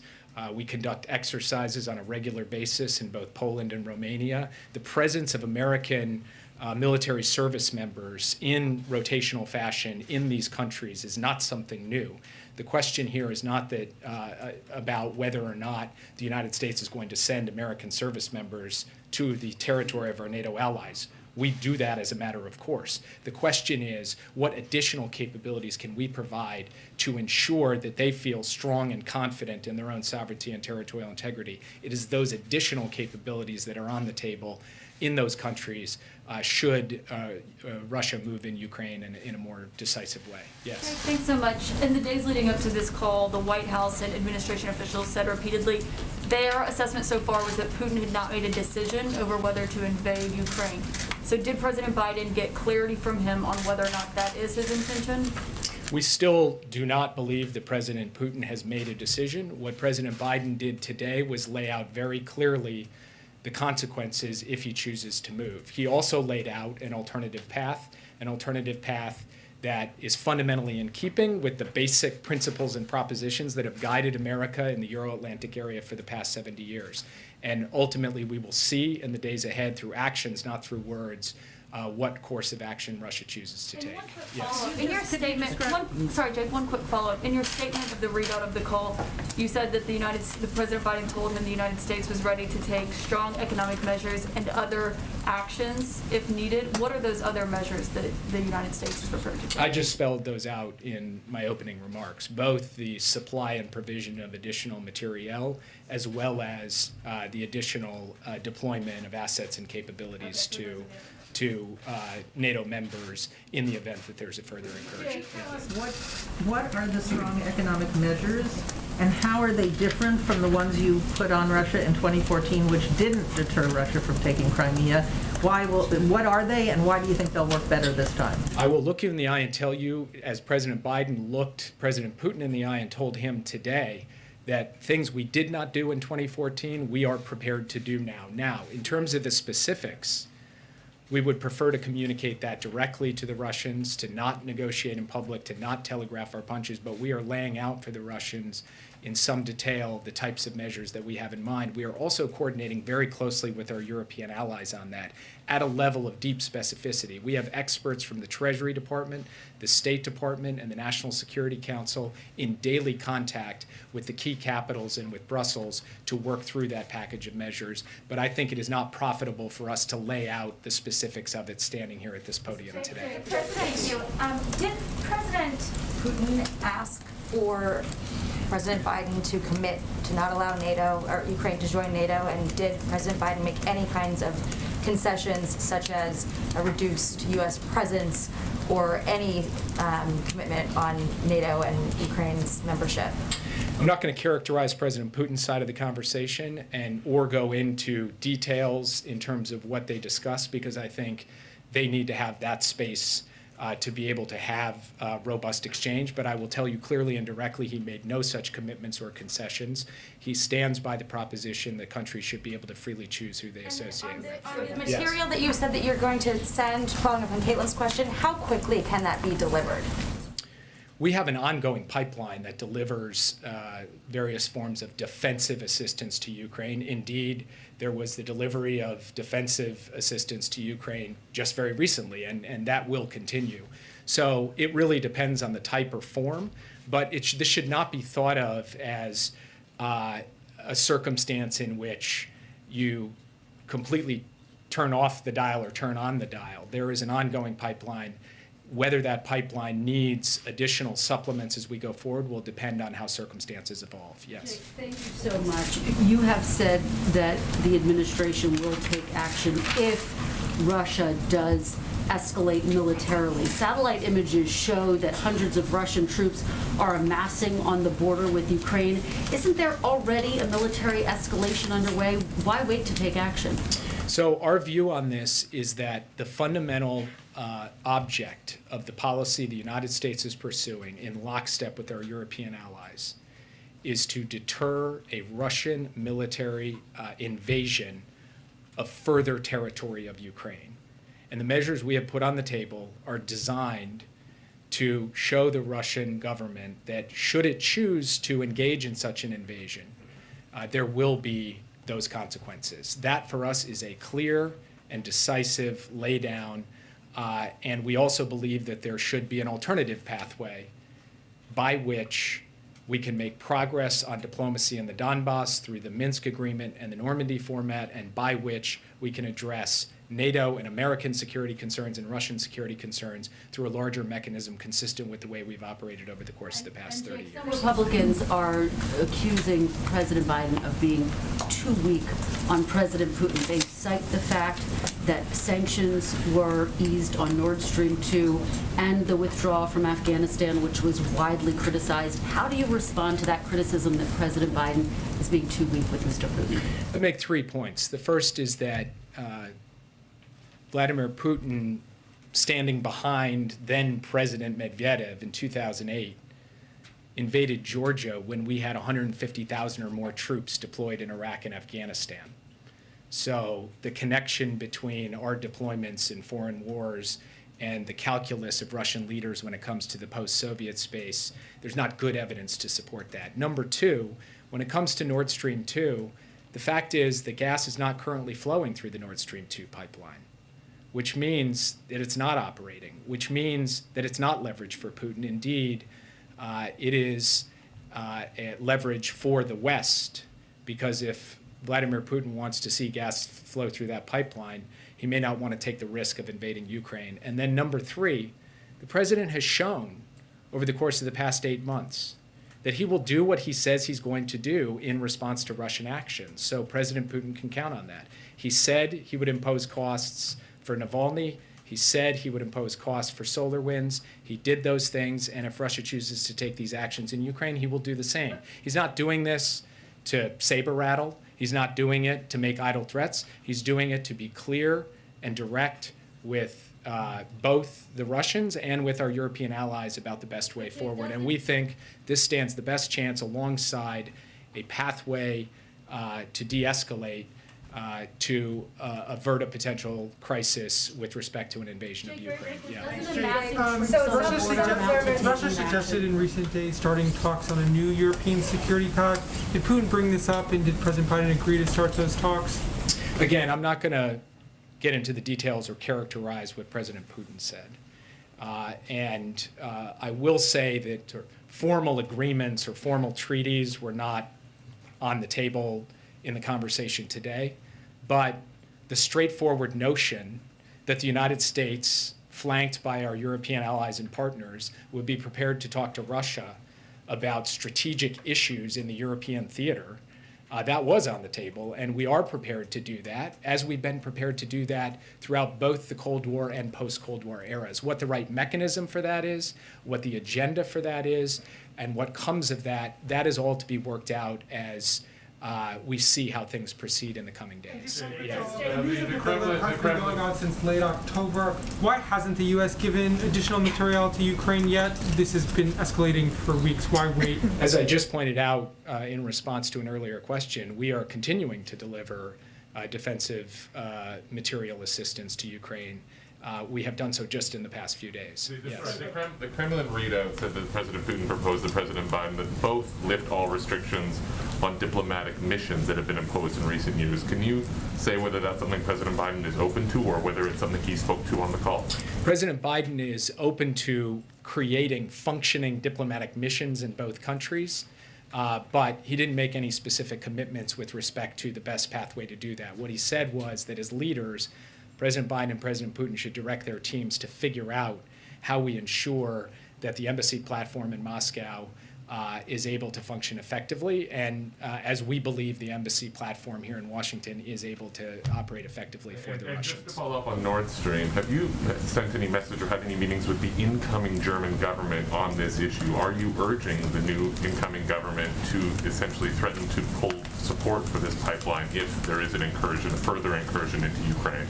We conduct exercises on a regular basis in both Poland and Romania. The presence of American military service members in rotational fashion in these countries is not something new. The question here is not that about whether or not the United States is going to send American service members to the territory of our NATO allies. We do that as a matter of course. The question is, what additional capabilities can we provide to ensure that they feel strong and confident in their own sovereignty and territorial integrity? It is those additional capabilities that are on the table in those countries should Russia move in Ukraine in a more decisive way. Yes. Okay, thanks so much. In the days leading up to this call, the White House and administration officials said repeatedly their assessment so far was that Putin had not made a decision over whether to invade Ukraine. So did President Biden get clarity from him on whether or not that is his intention? We still do not believe that President Putin has made a decision. What President Biden did today was lay out very clearly the consequences if he chooses to move. He also laid out an alternative path that is fundamentally in keeping with the basic principles and propositions that have guided America in the Euro-Atlantic area for the past 70 years. And ultimately, we will see in the days ahead through actions, not through words, what course of action Russia chooses to take. Yes. In your statement, sorry, Jake, one quick follow-up. In your statement of the readout of the call, you said that the President Biden told him the United States was ready to take strong economic measures and other actions if needed. What are those other measures that the United States is prepared to take? I just spelled those out in my opening remarks, both the supply and provision of additional materiel, as well as the additional deployment of assets and capabilities to NATO members in the event that there's a further incursion. What are the strong economic measures, and how are they different from the ones you put on Russia in 2014, which didn't deter Russia from taking Crimea? What are they, and why do you think they'll work better this time? I will look you in the eye and tell you, as President Biden looked President Putin in the eye and told him today that things we did not do in 2014, we are prepared to do now. Now, in terms of the specifics, we would prefer to communicate that directly to the Russians, to not negotiate in public, to not telegraph our punches, but we are laying out for the Russians in some detail the types of measures that we have in mind. We are also coordinating very closely with our European allies on that at a level of deep specificity. We have experts from the Treasury Department, the State Department, and the National Security Council in daily contact with the key capitals and with Brussels to work through that package of measures. But I think it is not profitable for us to lay out the specifics of it standing here at this podium today. Thank you. Did President Putin ask for President Biden to commit to not allow NATO or Ukraine to join NATO, and did President Biden make any kinds of concessions such as a reduced U.S. presence or any commitment on NATO and Ukraine's membership? I'm not going to characterize President Putin's side of the conversation or go into details in terms of what they discussed, because I think they need to have that space to be able to have robust exchange. But I will tell you clearly and directly, he made no such commitments or concessions. He stands by the proposition that countries should be able to freely choose who they associate with. On the material that you said that you're going to send, following up on Caitlin's question, how quickly can that be delivered? We have an ongoing pipeline that delivers various forms of defensive assistance to Ukraine. Indeed, there was the delivery of defensive assistance to Ukraine just very recently, and that will continue. So it really depends on the type or form, but this should not be thought of as a circumstance in which you completely turn off the dial or turn on the dial. There is an ongoing pipeline. Whether that pipeline needs additional supplements as we go forward will depend on how circumstances evolve. Yes. Thank you so much. You have said that the administration will take action if Russia does escalate militarily. Satellite images show that hundreds of Russian troops are amassing on the border with Ukraine. Isn't there already a military escalation underway? Why wait to take action? So our view on this is that the fundamental object of the policy the United States is pursuing in lockstep with our European allies is to deter a Russian military invasion of further territory of Ukraine. And the measures we have put on the table are designed to show the Russian government that should it choose to engage in such an invasion, there will be those consequences. That for us is a clear and decisive laydown. And we also believe that there should be an alternative pathway by which we can make progress on diplomacy in the Donbass through the Minsk Agreement and the Normandy format, and by which we can address NATO and American security concerns and Russian security concerns through a larger mechanism consistent with the way we've operated over the course of the past 30 years. Some Republicans are accusing President Biden of being too weak on President Putin. They cite the fact that sanctions were eased on Nord Stream 2 and the withdrawal from Afghanistan, which was widely criticized. How do you respond to that criticism that President Biden is being too weak with Mr. Putin? I'll make 3 points. The first is that Vladimir Putin, standing behind then President Medvedev in 2008, invaded Georgia when we had 150,000 or more troops deployed in Iraq and Afghanistan. So the connection between our deployments in foreign wars and the calculus of Russian leaders when it comes to the post-Soviet space, there's not good evidence to support that. Number two, when it comes to Nord Stream 2, the fact is the gas is not currently flowing through the Nord Stream 2 pipeline, which means that it's not operating, which means that it's not leverage for Putin. Indeed, it is a leverage for the West, because if Vladimir Putin wants to see gas flow through that pipeline, he may not want to take the risk of invading Ukraine. And then number three, the president has shown over the course of the past 8 months that he will do what he says he's going to do in response to Russian actions. So President Putin can count on that. He said he would impose costs for Navalny. He said he would impose costs for SolarWinds. He did those things, and if Russia chooses to take these actions in Ukraine, he will do the same. He's not doing this to saber rattle. He's not doing it to make idle threats. He's doing it to be clear and direct with both the Russians and with our European allies about the best way forward. And we think this stands the best chance alongside a pathway to de-escalate to avert a potential crisis with respect to an invasion of Ukraine. Russia suggested in recent days starting talks on a new European security pact. Did Putin bring this up, and did President Biden agree to start those talks? Again, I'm not going to get into the details or characterize what President Putin said. I will say that formal agreements or formal treaties were not on the table in the conversation today, but the straightforward notion that the United States, flanked by our European allies and partners, would be prepared to talk to Russia about strategic issues in the European theater, that was on the table, and we are prepared to do that, as we've been prepared to do that throughout both the Cold War and post-Cold War eras. What the right mechanism for that is, what the agenda for that is, and what comes of that, that is all to be worked out as we see how things proceed in the coming days. Yeah. The Kremlin has been going on since late October. Why hasn't the U.S. given additional material to Ukraine yet? This has been escalating for weeks. Why wait? As I just pointed out in response to an earlier question, we are continuing to deliver defensive material assistance to Ukraine. We have done so just in the past few days. Yes. The Kremlin readout said that President Putin proposed to President Biden that both lift all restrictions on diplomatic missions that have been imposed in recent years. Can you say whether that's something President Biden is open to, or whether it's something he spoke to on the call? President Biden is open to creating functioning diplomatic missions in both countries, but he didn't make any specific commitments with respect to the best pathway to do that. What he said was that as leaders, President Biden and President Putin should direct their teams to figure out how we ensure that the embassy platform in Moscow is able to function effectively, and as we believe the embassy platform here in Washington is able to operate effectively for the Russians. Just to follow up on Nord Stream, have you sent any message or had any meetings with the incoming German government on this issue? Are you urging the new incoming government to essentially threaten to pull support for this pipeline if there is an incursion, a further incursion into Ukraine?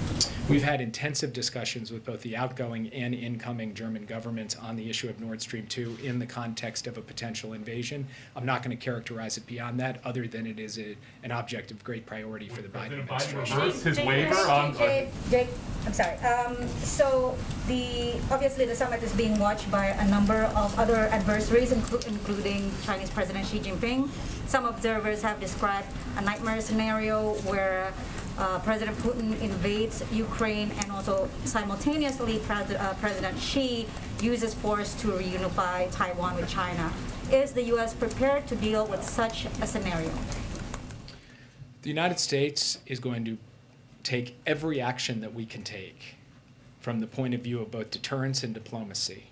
We've had intensive discussions with both the outgoing and incoming German governments on the issue of Nord Stream 2 in the context of a potential invasion. I'm not going to characterize it beyond that, other than it is an object of great priority for the Biden administration. Reverse his waiver on... Jake, I'm sorry. So obviously the summit is being watched by a number of other adversaries, including Chinese President Xi Jinping. Some observers have described a nightmare scenario where President Putin invades Ukraine, and also simultaneously President Xi uses force to reunify Taiwan with China. Is the U.S. prepared to deal with such a scenario? The United States is going to take every action that we can take from the point of view of both deterrence and diplomacy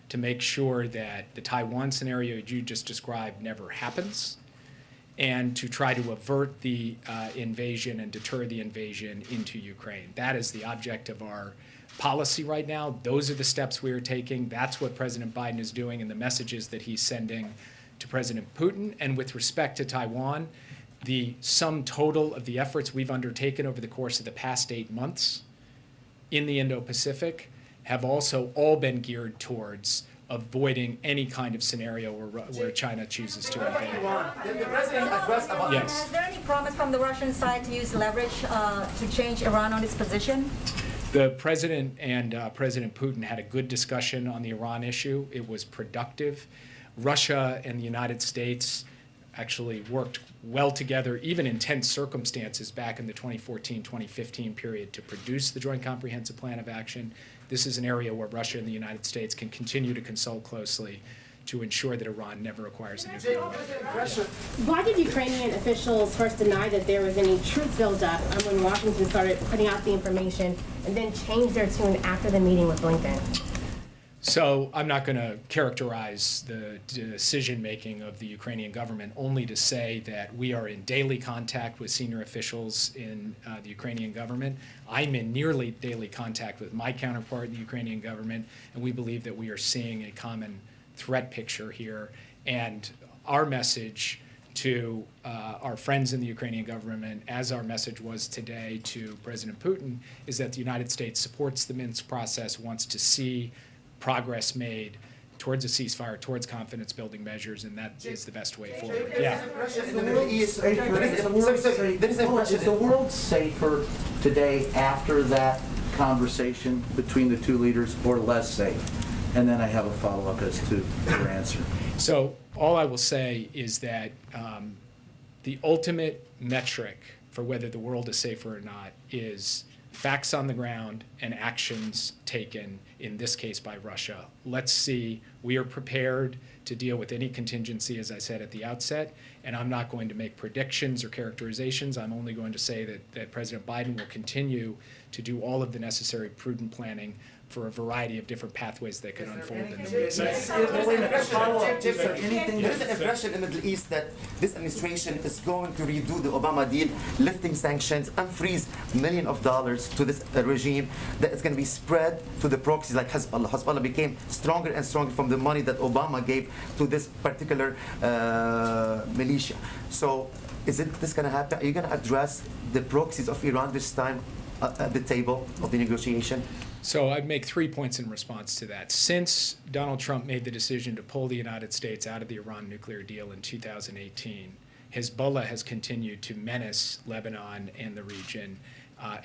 to make sure that the Taiwan scenario you just described never happens, and to try to avert the invasion and deter the invasion into Ukraine. That is the object of our policy right now. Those are the steps we are taking. That's what President Biden is doing, and the messages that he's sending to President Putin. And with respect to Taiwan, the sum total of the efforts we've undertaken over the course of the past 8 months in the Indo-Pacific have also all been geared towards avoiding any kind of scenario where China chooses to invade. Did the president address about Yes. Is there any promise from the Russian side to use leverage to change Iran on its position? The president and President Putin had a good discussion on the Iran issue. It was productive. Russia and the United States actually worked well together, even in tense circumstances back in the 2014-2015 period, to produce the Joint Comprehensive Plan of Action. This is an area where Russia and the United States can continue to consult closely to ensure that Iran never acquires a nuclear weapon. Why did Ukrainian officials first deny that there was any troop buildup when Washington started putting out the information, and then change their tune after the meeting with Blinken? So I'm not going to characterize the decision-making of the Ukrainian government, only to say that we are in daily contact with senior officials in the Ukrainian government. I'm in nearly daily contact with my counterpart in the Ukrainian government, and we believe that we are seeing a common threat picture here. And our message to our friends in the Ukrainian government, as our message was today to President Putin, is that the United States supports the Minsk process, wants to see progress made towards a ceasefire, towards confidence-building measures, and that is the best way forward. Yeah. Is the world safer today after that conversation between the two leaders, or less safe? And then I have a follow-up as to your answer. So all I will say is that the ultimate metric for whether the world is safer or not is facts on the ground and actions taken, in this case by Russia. Let's see. We are prepared to deal with any contingency, as I said at the outset, and I'm not going to make predictions or characterizations. I'm only going to say that President Biden will continue to do all of the necessary prudent planning for a variety of different pathways that could unfold in the weeks ahead. There is an impression in the Middle East that this administration is going to redo the Obama deal, lifting sanctions and freeze millions of dollars to this regime that is going to be spread to the proxies like Hezbollah. Hezbollah became stronger and stronger from the money that Obama gave to this particular militia. So is this going to happen? Are you going to address the proxies of Iran this time at the table of the negotiation? So I'd make 3 points in response to that. Since Donald Trump made the decision to pull the United States out of the Iran nuclear deal in 2018, Hezbollah has continued to menace Lebanon and the region.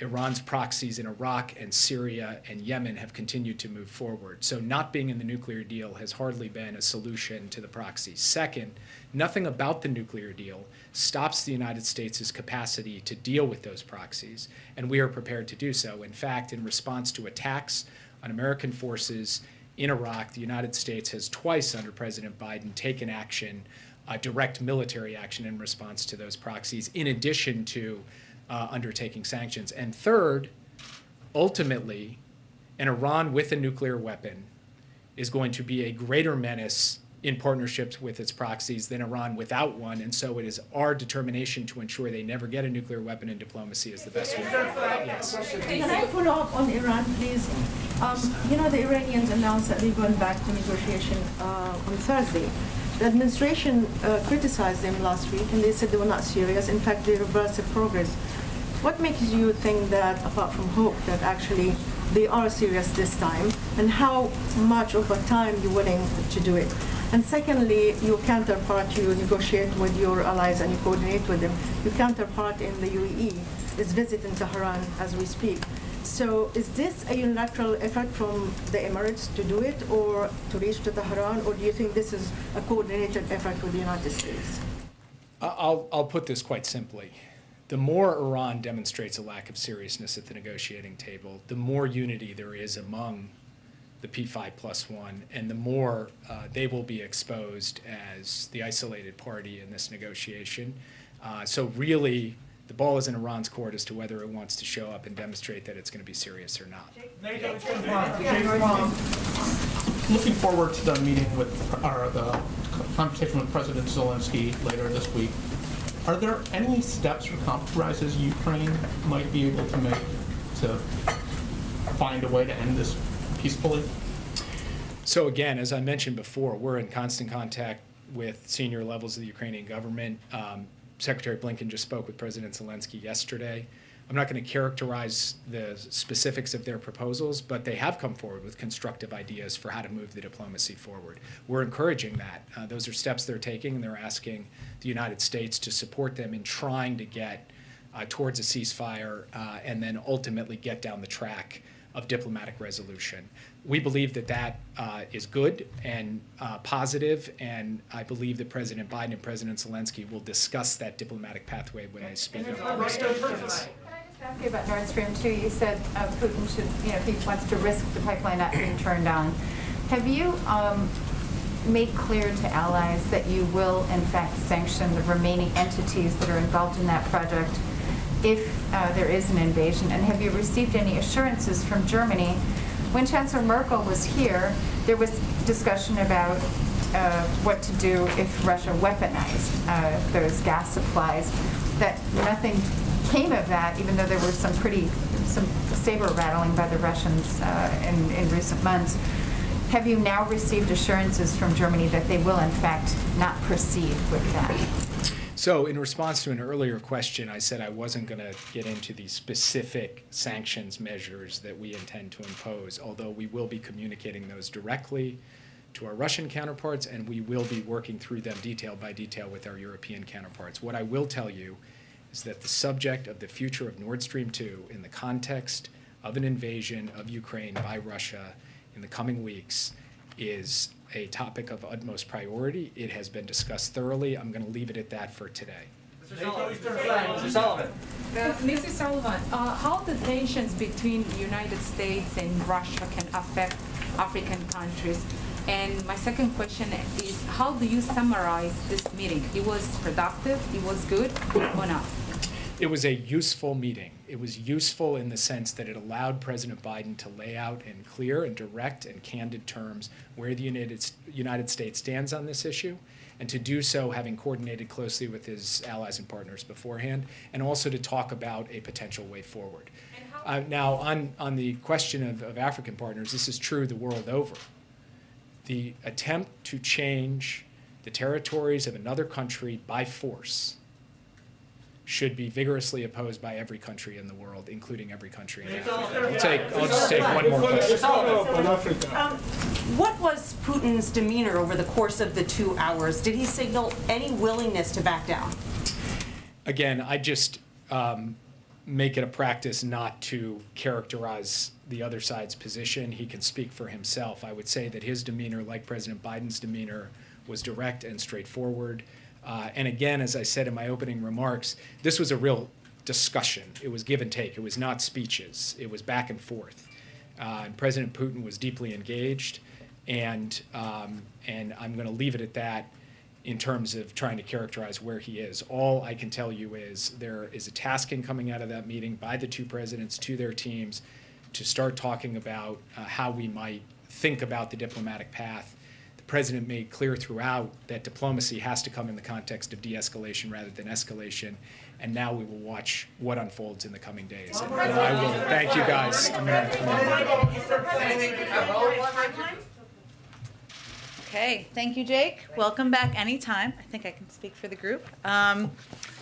Iran's proxies in Iraq and Syria and Yemen have continued to move forward. So not being in the nuclear deal has hardly been a solution to the proxies. Second, nothing about the nuclear deal stops the United States' capacity to deal with those proxies, and we are prepared to do so. In fact, in response to attacks on American forces in Iraq, the United States has twice under President Biden taken action, direct military action in response to those proxies, in addition to undertaking sanctions. And third, ultimately, an Iran with a nuclear weapon is going to be a greater menace in partnerships with its proxies than Iran without one, and so it is our determination to ensure they never get a nuclear weapon, and diplomacy is the best way. Yes. Can I follow up on Iran, please? The Iranians announced that they're going back to negotiation on Thursday. The administration criticized them last week, and they said they were not serious. In fact, they reversed the progress. What makes you think that, apart from hope, that actually they are serious this time? And how much over time you're willing to do it? And secondly, your counterpart, you negotiate with your allies and you coordinate with them. Your counterpart in the UAE is visiting Tehran as we speak. So is this a unilateral effort from the Emirates to do it, or to reach to Tehran, or do you think this is a coordinated effort with the United States? I'll put this quite simply. The more Iran demonstrates a lack of seriousness at the negotiating table, the more unity there is among the P5+1, and the more they will be exposed as the isolated party in this negotiation. So really, the ball is in Iran's court as to whether it wants to show up and demonstrate that it's going to be serious or not. Looking forward to the meeting with, or the conversation with President Zelensky later this week, are there any steps or compromises Ukraine might be able to make to find a way to end this peacefully? So again, as I mentioned before, we're in constant contact with senior levels of the Ukrainian government. Secretary Blinken just spoke with President Zelensky yesterday. I'm not going to characterize the specifics of their proposals, but they have come forward with constructive ideas for how to move the diplomacy forward. We're encouraging that. Those are steps they're taking, and they're asking the United States to support them in trying to get towards a ceasefire and then ultimately get down the track of diplomatic resolution. We believe that that is good and positive, and I believe that President Biden and President Zelensky will discuss that diplomatic pathway when they speak up. Ask you about Nord Stream 2. You said Putin should, if he wants to risk the pipeline not being turned on. Have you made clear to allies that you will, in fact, sanction the remaining entities that are involved in that project if there is an invasion? And have you received any assurances from Germany? When Chancellor Merkel was here, there was discussion about what to do if Russia weaponized those gas supplies. That nothing came of that, even though there were some saber rattling by the Russians in recent months. Have you now received assurances from Germany that they will, in fact, not proceed with that? So in response to an earlier question, I said I wasn't going to get into the specific sanctions measures that we intend to impose, although we will be communicating those directly to our Russian counterparts, and we will be working through them detail by detail with our European counterparts. What I will tell you is that the subject of the future of Nord Stream 2 in the context of an invasion of Ukraine by Russia in the coming weeks is a topic of utmost priority. It has been discussed thoroughly. I'm going to leave it at that for today. Mr. Sullivan. Mrs. Sullivan, how the tensions between the United States and Russia can affect African countries? And my second question is, how do you summarize this meeting? It was productive, it was good, or not? It was a useful meeting. It was useful in the sense that it allowed President Biden to lay out in clear and direct and candid terms where the United States stands on this issue, and to do so having coordinated closely with his allies and partners beforehand, and also to talk about a potential way forward. Now, on the question of African partners, this is true the world over. The attempt to change the territories of another country by force should be vigorously opposed by every country in the world, including every country in Africa. I'll just take one more question. What was Putin's demeanor over the course of the 2 hours? Did he signal any willingness to back down? Again, I just make it a practice not to characterize the other side's position. He can speak for himself. I would say that his demeanor, like President Biden's demeanor, was direct and straightforward. And again, as I said in my opening remarks, this was a real discussion. It was give and take. It was not speeches. It was back and forth. And President Putin was deeply engaged, and I'm going to leave it at that in terms of trying to characterize where he is. All I can tell you is there is a tasking coming out of that meeting by the two presidents to their teams to start talking about how we might think about the diplomatic path. The president made clear throughout that diplomacy has to come in the context of de-escalation rather than escalation, and now we will watch what unfolds in the coming days. And I will thank you guys. Okay, thank you, Jake. Welcome back anytime. I think I can speak for the group.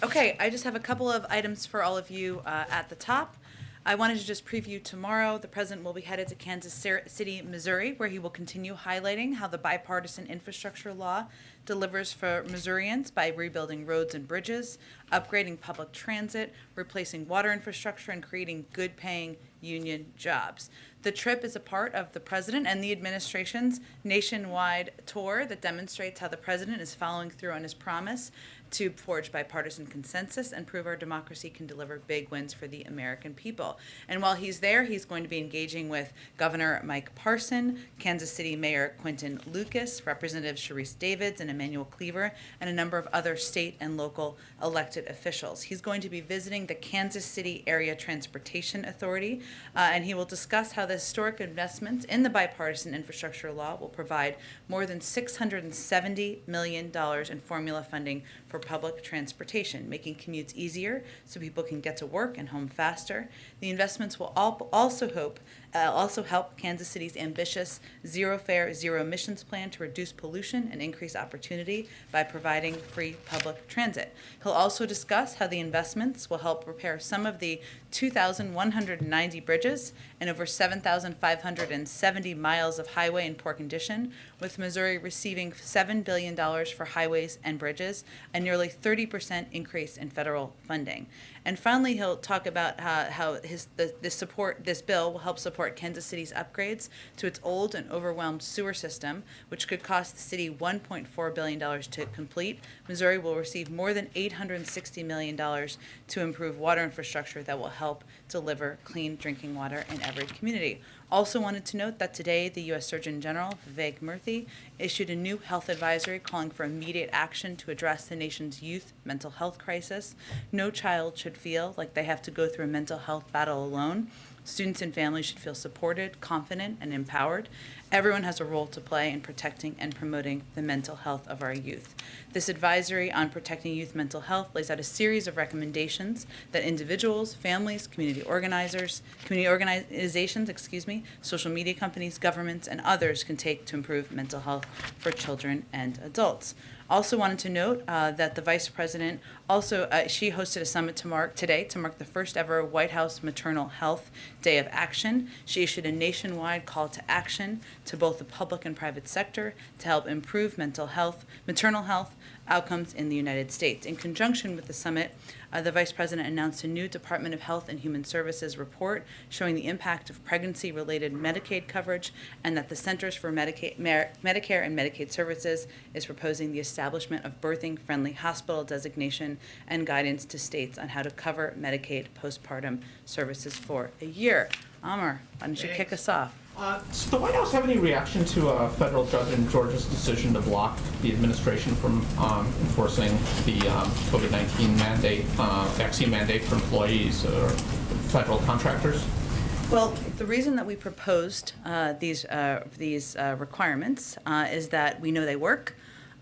Okay, I just have a couple of items for all of you at the top. I wanted to just preview tomorrow. The president will be headed to Kansas City, Missouri, where he will continue highlighting how the bipartisan infrastructure law delivers for Missourians by rebuilding roads and bridges, upgrading public transit, replacing water infrastructure, and creating good-paying union jobs. The trip is a part of the president and the administration's nationwide tour that demonstrates how the president is following through on his promise to forge bipartisan consensus and prove our democracy can deliver big wins for the American people. And while he's there, he's going to be engaging with Governor Mike Parson, Kansas City Mayor Quinton Lucas, Representatives Sharice Davids and Emmanuel Cleaver, and a number of other state and local elected officials. He's going to be visiting the Kansas City Area Transportation Authority, and he will discuss how the historic investments in the bipartisan infrastructure law will provide more than $670 million in formula funding for public transportation, making commutes easier so people can get to work and home faster. The investments will also also help Kansas City's ambitious zero fare, zero emissions plan to reduce pollution and increase opportunity by providing free public transit. He'll also discuss how the investments will help repair some of the 2,190 bridges and over 7,570 miles of highway in poor condition, with Missouri receiving $7 billion for highways and bridges, a nearly 30% increase in federal funding. And finally, he'll talk about how this bill will help support Kansas City's upgrades to its old and overwhelmed sewer system, which could cost the city $1.4 billion to complete. Missouri will receive more than $860 million to improve water infrastructure that will help deliver clean drinking water in every community. Also wanted to note that today the U.S. Surgeon General, Vivek Murthy, issued a new health advisory calling for immediate action to address the nation's youth mental health crisis. No child should feel like they have to go through a mental health battle alone. Students and families should feel supported, confident, and empowered. Everyone has a role to play in protecting and promoting the mental health of our youth. This advisory on protecting youth mental health lays out a series of recommendations that individuals, families, community organizations, social media companies, governments, and others can take to improve mental health for children and adults. Also wanted to note that the Vice President she hosted a summit today to mark the first ever White House Maternal Health Day of Action. She issued a nationwide call to action to both the public and private sector to help improve maternal health outcomes in the United States. In conjunction with the summit, the Vice President announced a new Department of Health and Human Services report showing the impact of pregnancy-related Medicaid coverage, and that the Centers for Medicare and Medicaid Services is proposing the establishment of birthing-friendly hospital designation and guidance to states on how to cover Medicaid postpartum services for a year. Amar, why don't you kick us off? Does the White House have any reaction to a federal judge in Georgia's decision to block the administration from enforcing the COVID-19 mandate, vaccine mandate for employees or federal contractors? Well, the reason that we proposed these requirements is that we know they work.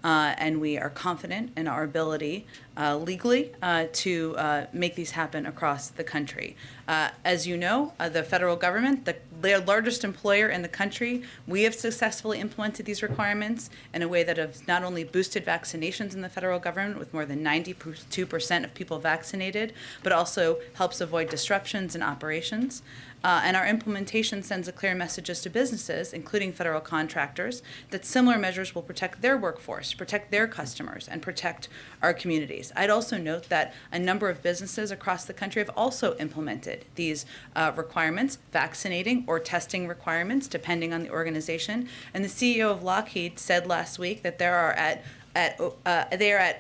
And we are confident in our ability legally to make these happen across the country. As you know, the federal government, the largest employer in the country, we have successfully implemented these requirements in a way that has not only boosted vaccinations in the federal government with more than 92% of people vaccinated, but also helps avoid disruptions in operations. And our implementation sends a clear message to businesses, including federal contractors, that similar measures will protect their workforce, protect their customers, and protect our communities. I'd also note that a number of businesses across the country have also implemented these requirements, vaccinating or testing requirements, depending on the organization. And the CEO of Lockheed said last week that they are at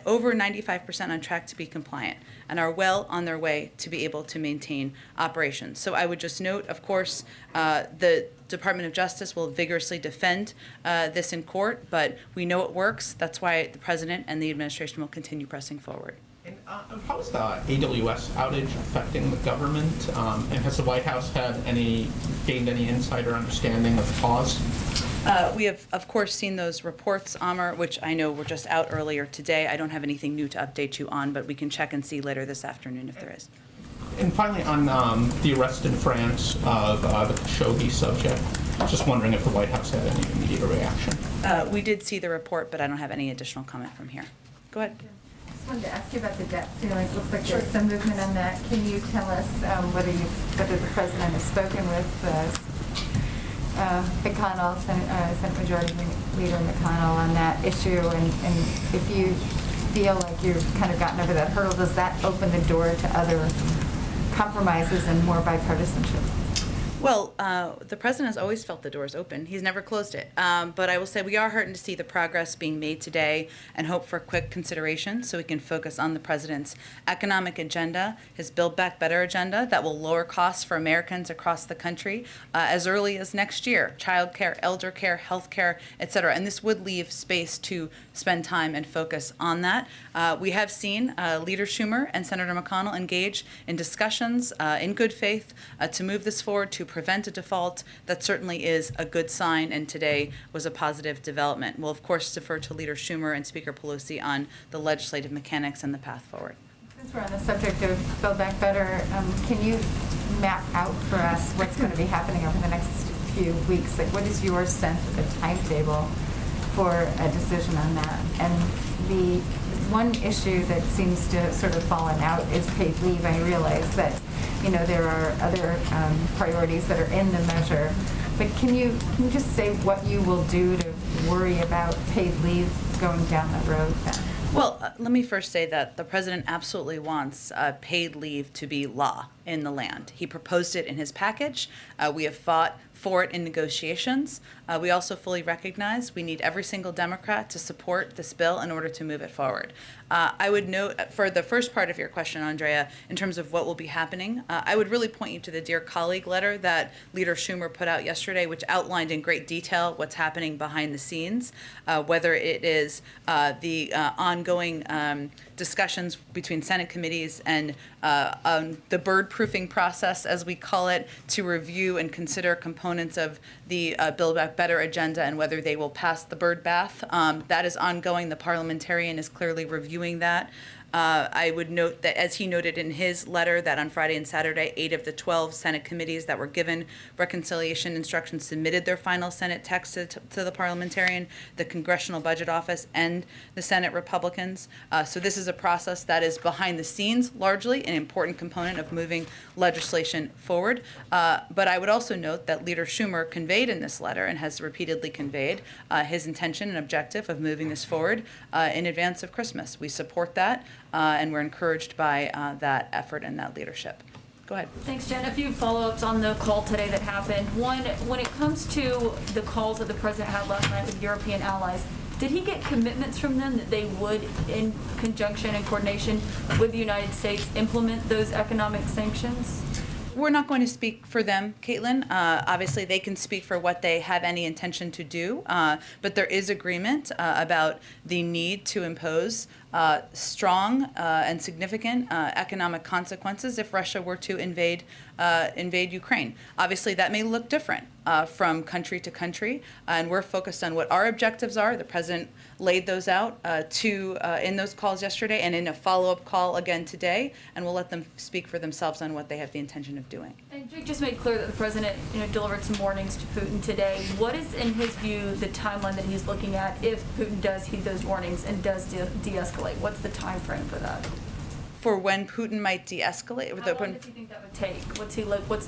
over 95% on track to be compliant and are well on their way to be able to maintain operations. So I would just note, of course, the Department of Justice will vigorously defend this in court, but we know it works. That's why the President and the administration will continue pressing forward. And how is the AWS outage affecting the government? And has the White House gained any insider understanding of the cause? We have, of course, seen those reports, Amar, which I know were just out earlier today. I don't have anything new to update you on, but we can check and see later this afternoon if there is. And finally, on the arrest in France of the Khashoggi subject, just wondering if the White House had any immediate reaction. We did see the report, but I don't have any additional comment from here. Go ahead. I just wanted to ask you about the debt ceiling. It looks like there's some movement on that. Can you tell us whether the President has spoken with McConnell, Senate Majority Leader McConnell, on that issue, and if you feel like you've kind of gotten over that hurdle, does that open the door to other compromises and more bipartisanship? Well, the President has always felt the doors open. He's never closed it. But I will say we are heartened to see the progress being made today and hope for quick consideration so we can focus on the President's economic agenda, his Build Back Better agenda that will lower costs for Americans across the country as early as next year, child care, elder care, health care, et cetera. And this would leave space to spend time and focus on that. We have seen Leader Schumer and Senator McConnell engage in discussions in good faith to move this forward to prevent a default. That certainly is a good sign, and today was a positive development. We'll, of course, defer to Leader Schumer and Speaker Pelosi on the legislative mechanics and the path forward. Since we're on the subject of Build Back Better, can you map out for us what's going to be happening over the next few weeks? Like, what is your sense of the timetable for a decision on that? And the one issue that seems to have sort of fallen out is paid leave. I realize that, there are other priorities that are in the measure. But can you just say what you will do to worry about paid leave going down the road then? Well, let me first say that the president absolutely wants paid leave to be law in the land. He proposed it in his package. We have fought for it in negotiations. We also fully recognize we need every single Democrat to support this bill in order to move it forward. I would note, for the first part of your question, Andrea, in terms of what will be happening, I would really point you to the Dear Colleague letter that Leader Schumer put out yesterday, which outlined in great detail what's happening behind the scenes, whether it is the ongoing discussions between Senate committees and the bird-proofing process, as we call it, to review and consider components of the Build Back Better agenda and whether they will pass the bird bath. That is ongoing. The parliamentarian is clearly reviewing that. I would note that, as he noted in his letter, that on Friday and Saturday, 8 of the 12 Senate committees that were given reconciliation instructions submitted their final Senate text to the parliamentarian, the Congressional Budget Office, and the Senate Republicans. So this is a process that is behind the scenes, largely an important component of moving legislation forward. But I would also note that Leader Schumer conveyed in this letter, and has repeatedly conveyed, his intention and objective of moving this forward in advance of Christmas. We support that. And we're encouraged by that effort and that leadership. Go ahead. Thanks, Jen. A few follow-ups on the call today that happened. One, when it comes to the calls that the president had last night with European allies, did he get commitments from them that they would, in conjunction and coordination with the United States, implement those economic sanctions? We're not going to speak for them, Caitlin. Obviously, they can speak for what they have any intention to do, but there is agreement about the need to impose strong and significant economic consequences if Russia were to invade Ukraine. Obviously, that may look different from country to country, and we're focused on what our objectives are. The president laid those out in those calls yesterday and in a follow-up call again today, and we'll let them speak for themselves on what they have the intention of doing. And Jake just made clear that the president, delivered some warnings to Putin today. What is, in his view, the timeline that he's looking at if Putin does heed those warnings and does de-escalate? What's the time frame for that? For when Putin might de-escalate? How long does he think that would take?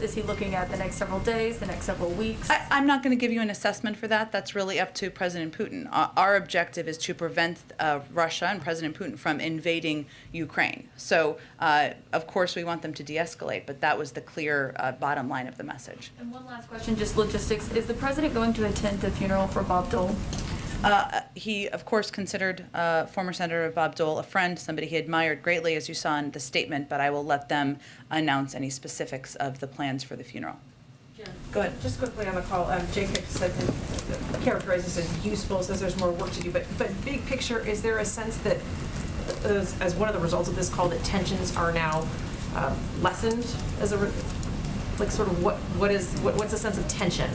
Is he looking at the next several days, the next several weeks? I'm not going to give you an assessment for that. That's really up to President Putin. Our objective is to prevent Russia and President Putin from invading Ukraine. So, of course, we want them to de-escalate, but that was the clear bottom line of the message. And one last question, just logistics. Is the president going to attend the funeral for Bob Dole? He, of course, considered former Senator Bob Dole a friend, somebody he admired greatly, as you saw in the statement, but I will let them announce any specifics of the plans for the funeral. Go ahead. Just quickly on the call, Jacob said, characterizes as useful, says there's more work to do, but big picture, is there a sense that, as one of the results of this call, that tensions are now lessened as a, what's the sense of tension?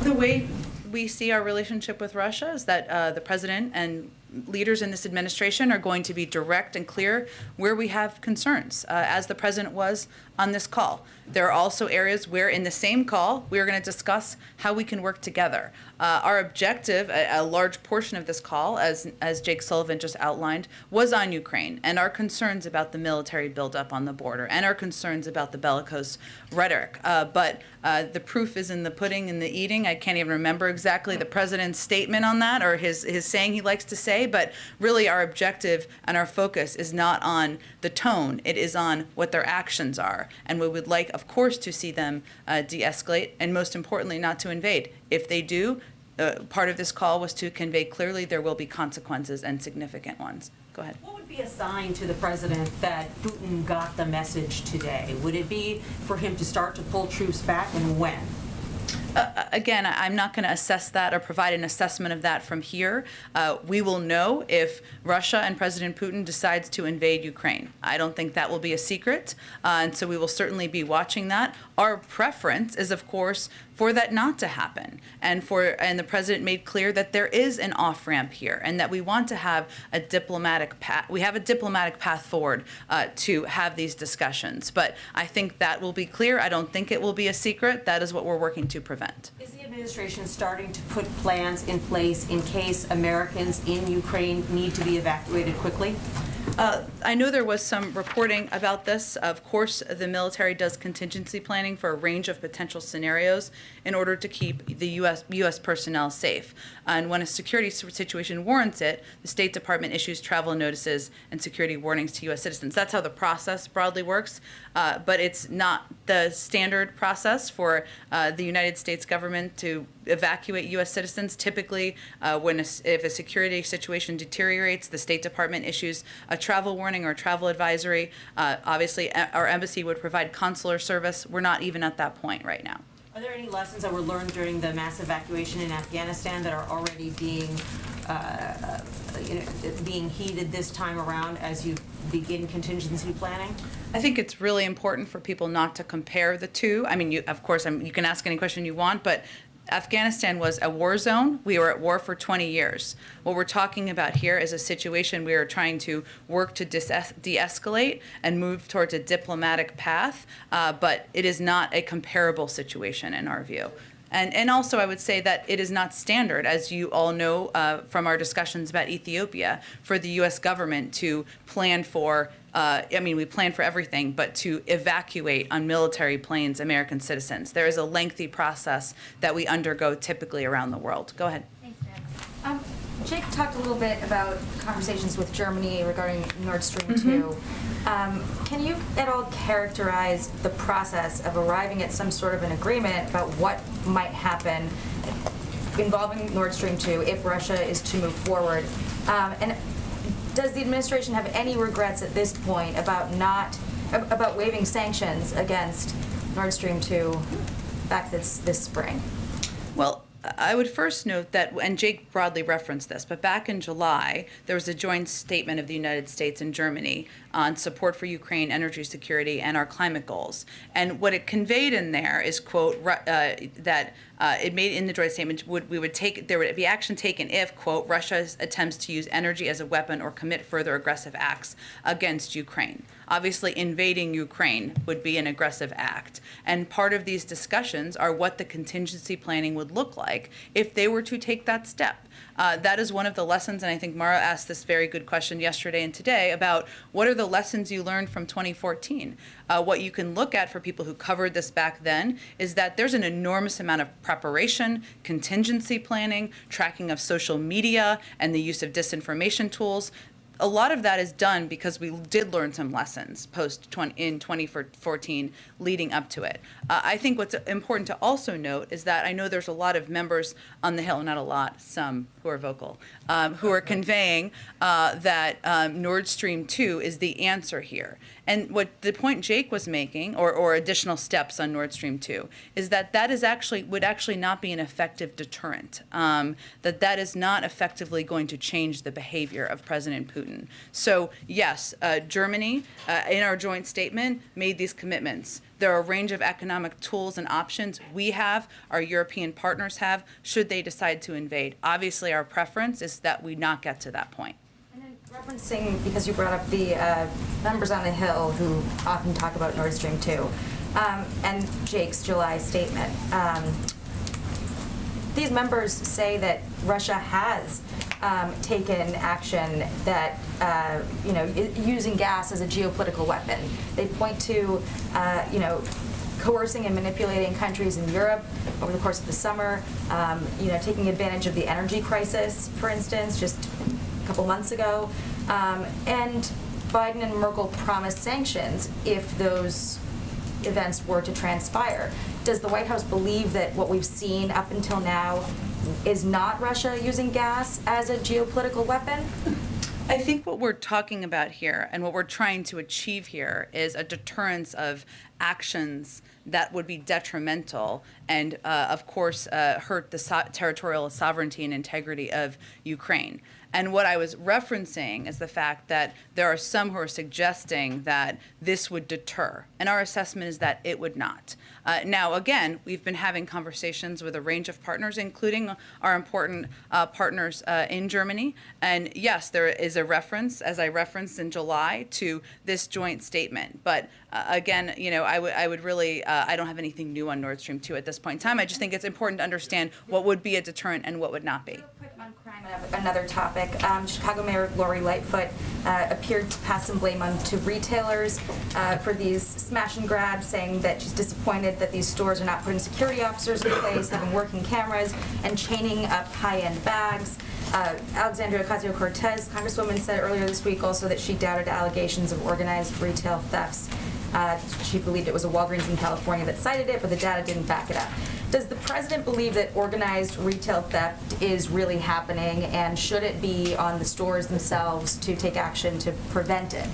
The way we see our relationship with Russia is that the president and leaders in this administration are going to be direct and clear where we have concerns, as the president was on this call. There are also areas where, in the same call, we are going to discuss how we can work together. Our objective, a large portion of this call, as Jake Sullivan just outlined, was on Ukraine and our concerns about the military buildup on the border and our concerns about the bellicose rhetoric. But the proof is in the pudding and the eating. I can't even remember exactly the president's statement on that or his saying he likes to say, but really our objective and our focus is not on the tone. It is on what their actions are. And we would like, of course, to see them de-escalate and, most importantly, not to invade. If they do, part of this call was to convey clearly there will be consequences and significant ones. Go ahead. What would be a sign to the president that Putin got the message today? Would it be for him to start to pull troops back, and when? Again, I'm not going to assess that or provide an assessment of that from here. We will know if Russia and President Putin decides to invade Ukraine. I don't think that will be a secret, and so we will certainly be watching that. Our preference is, of course, for that not to happen, and the president made clear that there is an off-ramp here, and that we want to have a diplomatic path. We have a diplomatic path forward to have these discussions. But I think that will be clear. I don't think it will be a secret. That is what we're working to prevent. Is the administration starting to put plans in place in case Americans in Ukraine need to be evacuated quickly? I know there was some reporting about this. Of course, the military does contingency planning for a range of potential scenarios in order to keep the U.S. personnel safe. And when a security situation warrants it, the State Department issues travel notices and security warnings to U.S. citizens. That's how the process broadly works, but it's not the standard process for the United States government to evacuate U.S. citizens. Typically, if a security situation deteriorates, the State Department issues a travel warning or a travel advisory. Obviously, our embassy would provide consular service. We're not even at that point right now. Are there any lessons that were learned during the mass evacuation in Afghanistan that are already being heeded this time around as you begin contingency planning? I think it's really important for people not to compare the two. I mean, of course, you can ask any question you want, but Afghanistan was a war zone. We were at war for 20 years. What we're talking about here is a situation we are trying to work to de-escalate and move towards a diplomatic path, but it is not a comparable situation in our view. And also, I would say that it is not standard, as you all know from our discussions about Ethiopia, for the U.S. government to plan for we plan for everything, but to evacuate on military planes American citizens. There is a lengthy process that we undergo typically around the world. Go ahead. Thanks, Jen. Jake talked a little bit about conversations with Germany regarding Nord Stream 2. Can you at all characterize the process of arriving at some sort of an agreement about what might happen involving Nord Stream 2 if Russia is to move forward? And does the administration have any regrets at this point about waiving sanctions against Nord Stream 2 back this spring? Well, I would first note that, and Jake broadly referenced this, but back in July, there was a joint statement of the United States and Germany on support for Ukraine, energy security, and our climate goals. And what it conveyed in there is, quote, that it made in the joint statement, there would be action taken if, quote, Russia attempts to use energy as a weapon or commit further aggressive acts against Ukraine. Obviously, invading Ukraine would be an aggressive act. And part of these discussions are what the contingency planning would look like if they were to take that step. That is one of the lessons, and I think Mara asked this very good question yesterday and today about what are the lessons you learned from 2014. What you can look at for people who covered this back then is that there's an enormous amount of preparation, contingency planning, tracking of social media, and the use of disinformation tools. A lot of that is done because we did learn some lessons in 2014 leading up to it. I think what's important to also note is that I know there's a lot of members on the Hill, not a lot, some who are vocal, who are conveying that Nord Stream 2 is the answer here. And what the point Jake was making, or additional steps on Nord Stream 2, is that would actually not be an effective deterrent, that is not effectively going to change the behavior of President Putin. So yes, Germany, in our joint statement, made these commitments. There are a range of economic tools and options we have, our European partners have, should they decide to invade. Obviously, our preference is that we not get to that point. Referencing, because you brought up the members on the Hill who often talk about Nord Stream 2, and Jake's July statement, these members say that Russia has taken action that, using gas as a geopolitical weapon. They point to, coercing and manipulating countries in Europe over the course of the summer, taking advantage of the energy crisis, for instance, just a couple months ago, and Biden and Merkel promised sanctions if those events were to transpire. Does the White House believe that what we've seen up until now is not Russia using gas as a geopolitical weapon? I think what we're talking about here and what we're trying to achieve here is a deterrence of actions that would be detrimental and, of course, hurt the territorial sovereignty and integrity of Ukraine. And what I was referencing is the fact that there are some who are suggesting that this would deter, and our assessment is that it would not. Now, again, we've been having conversations with a range of partners, including our important partners in Germany. And yes, there is a reference, as I referenced in July, to this joint statement. But again, you know, I would really, I don't have anything new on Nord Stream 2 at this point in time. I just think it's important to understand what would be a deterrent and what would not be. On crime, another topic. Chicago Mayor Lori Lightfoot appeared to pass some blame on to retailers for these smash and grabs, saying that she's disappointed that these stores are not putting security officers in place, having working cameras, and chaining up high-end bags. Alexandria Ocasio-Cortez, Congresswoman, said earlier this week also that she doubted allegations of organized retail thefts. She believed it was a Walgreens in California that cited it, but the data didn't back it up. Does the president believe that organized retail theft is really happening, and should it be on the stores themselves to take action to prevent it?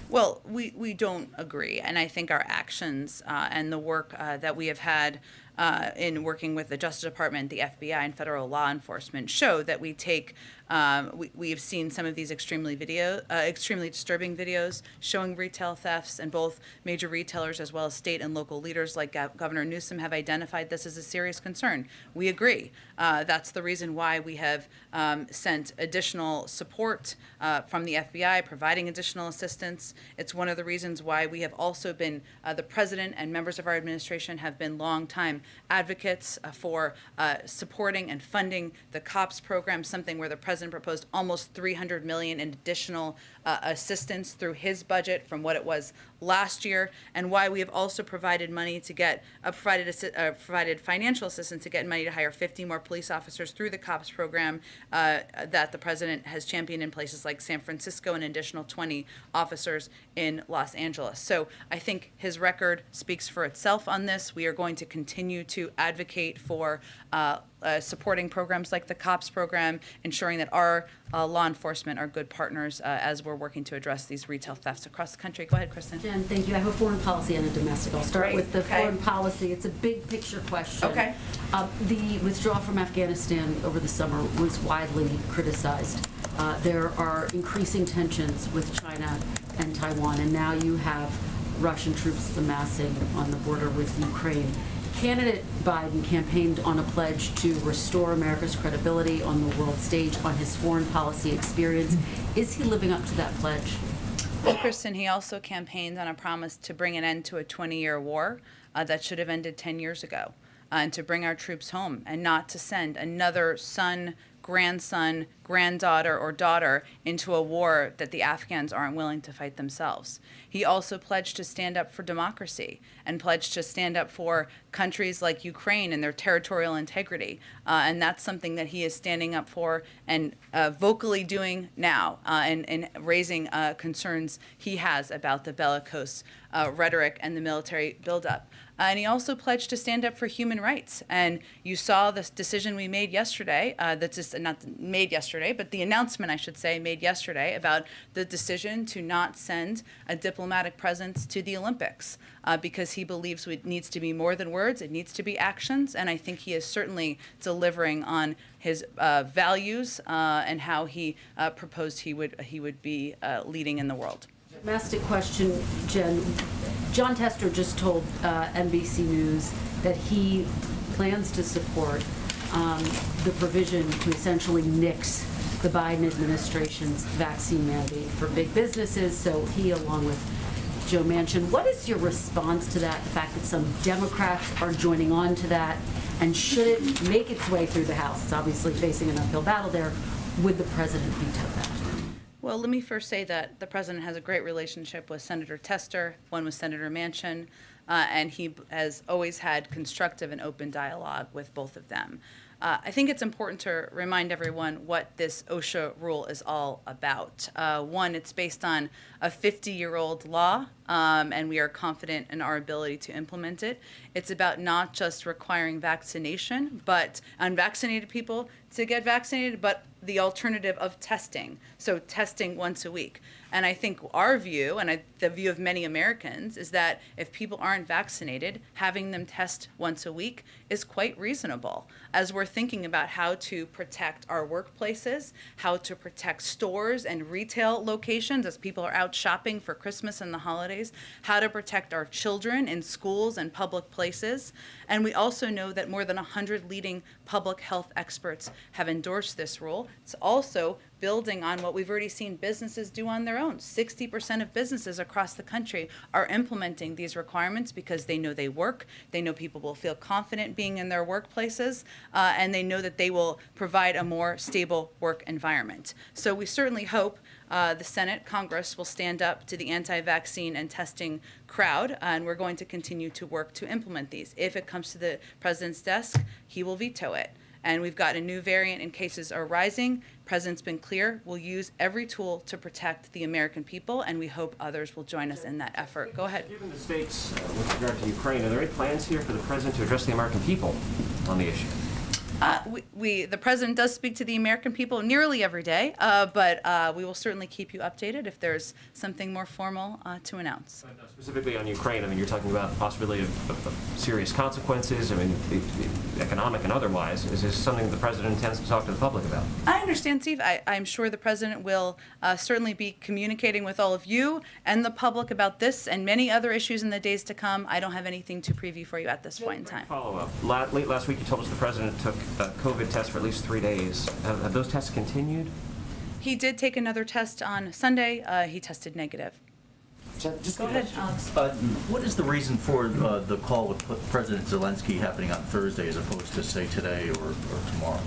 Well, we don't agree, and I think our actions and the work that we have had in working with the Justice Department, the FBI, and federal law enforcement show that we take. We have seen some of these extremely disturbing videos showing retail thefts, and both major retailers as well as state and local leaders like Governor Newsom have identified this as a serious concern. We agree. That's the reason why we have sent additional support from the FBI, providing additional assistance. It's one of the reasons why we have also been, the president and members of our administration have been longtime advocates for supporting and funding the COPS program, something where the president proposed almost $300 million in additional assistance through his budget from what it was last year, and why we have also provided money to get provided financial assistance to get money to hire 50 more police officers through the COPS program that the president has championed in places like San Francisco, and an additional 20 officers in Los Angeles. So I think his record speaks for itself on this. We are going to continue to advocate for supporting programs like the COPS program, ensuring that our law enforcement are good partners as we're working to address these retail thefts across the country. Go ahead, Kristen. Jen, thank you. I have a foreign policy and a domestic. I'll start Great. with the Okay. foreign policy. It's a big picture question. Okay. The withdrawal from Afghanistan over the summer was widely criticized. There are increasing tensions with China and Taiwan, and now you have Russian troops amassing on the border with Ukraine. Candidate Biden campaigned on a pledge to restore America's credibility on the world stage on his foreign policy experience. Is he living up to that pledge? Well, Kristen, he also campaigned on a promise to bring an end to a 20-year war that should have ended 10 years ago, and to bring our troops home and not to send another son, grandson, granddaughter, or daughter into a war that the Afghans aren't willing to fight themselves. He also pledged to stand up for democracy and pledged to stand up for countries like Ukraine and their territorial integrity. And that's something that he is standing up for and vocally doing now, and raising concerns he has about the bellicose rhetoric and the military buildup. And he also pledged to stand up for human rights. And you saw this decision we made yesterday, that's just not made yesterday, but the announcement, I should say, made yesterday about the decision to not send a diplomatic presence to the Olympics, because he believes it needs to be more than words, it needs to be actions. And I think he is certainly delivering on his values and how he proposed he would be leading in the world. Domestic question, Jen. John Tester just told NBC News that he plans to support the provision to essentially nix the Biden administration's vaccine mandate for big businesses. So he, along with Joe Manchin, what is your response to that, the fact that some Democrats are joining on to that? And should it make its way through the House? It's obviously facing an uphill battle there. Would the president veto that? Well, let me first say that the president has a great relationship with Senator Tester, one with Senator Manchin, and he has always had constructive and open dialogue with both of them. I think it's important to remind everyone what this OSHA rule is all about. One, it's based on a 50-year-old law, and we are confident in our ability to implement it. It's about not just requiring vaccination, but unvaccinated people to get vaccinated, but the alternative of testing, so testing once a week. And I think our view, and the view of many Americans, is that if people aren't vaccinated, having them test once a week is quite reasonable. As we're thinking about how to protect our workplaces, how to protect stores and retail locations as people are out shopping for Christmas and the holidays, how to protect our children in schools and public places. And we also know that more than 100 leading public health experts have endorsed this rule. It's also building on what we've already seen businesses do on their own. 60% of businesses across the country are implementing these requirements because they know they work, they know people will feel confident being in their workplaces, and they know that they will provide a more stable work environment. So we certainly hope the Senate, Congress will stand up to the anti-vaccine and testing crowd, and we're going to continue to work to implement these. If it comes to the president's desk, he will veto it. And we've got a new variant and cases are rising. President's been clear, we'll use every tool to protect the American people, and we hope others will join us in that effort. Go ahead. Given the stakes with regard to Ukraine, are there any plans here for the president to address the American people on the issue? The president does speak to the American people nearly every day, but we will certainly keep you updated if there's something more formal to announce. Specifically on Ukraine, I mean, you're talking about the possibility of serious consequences, I mean, economic and otherwise. Is this something the president intends to talk to the public about? I understand, Steve. I'm sure the president will certainly be communicating with all of you and the public about this and many other issues in the days to come. I don't have anything to preview for you at this point in time. Follow-up. Late last week, you told us the president took a COVID test for at least 3 days. Have those tests continued? He did take another test on Sunday. He tested negative. Just go ahead, Alex. What is the reason for the call with President Zelensky happening on Thursday as opposed to, say, today or tomorrow?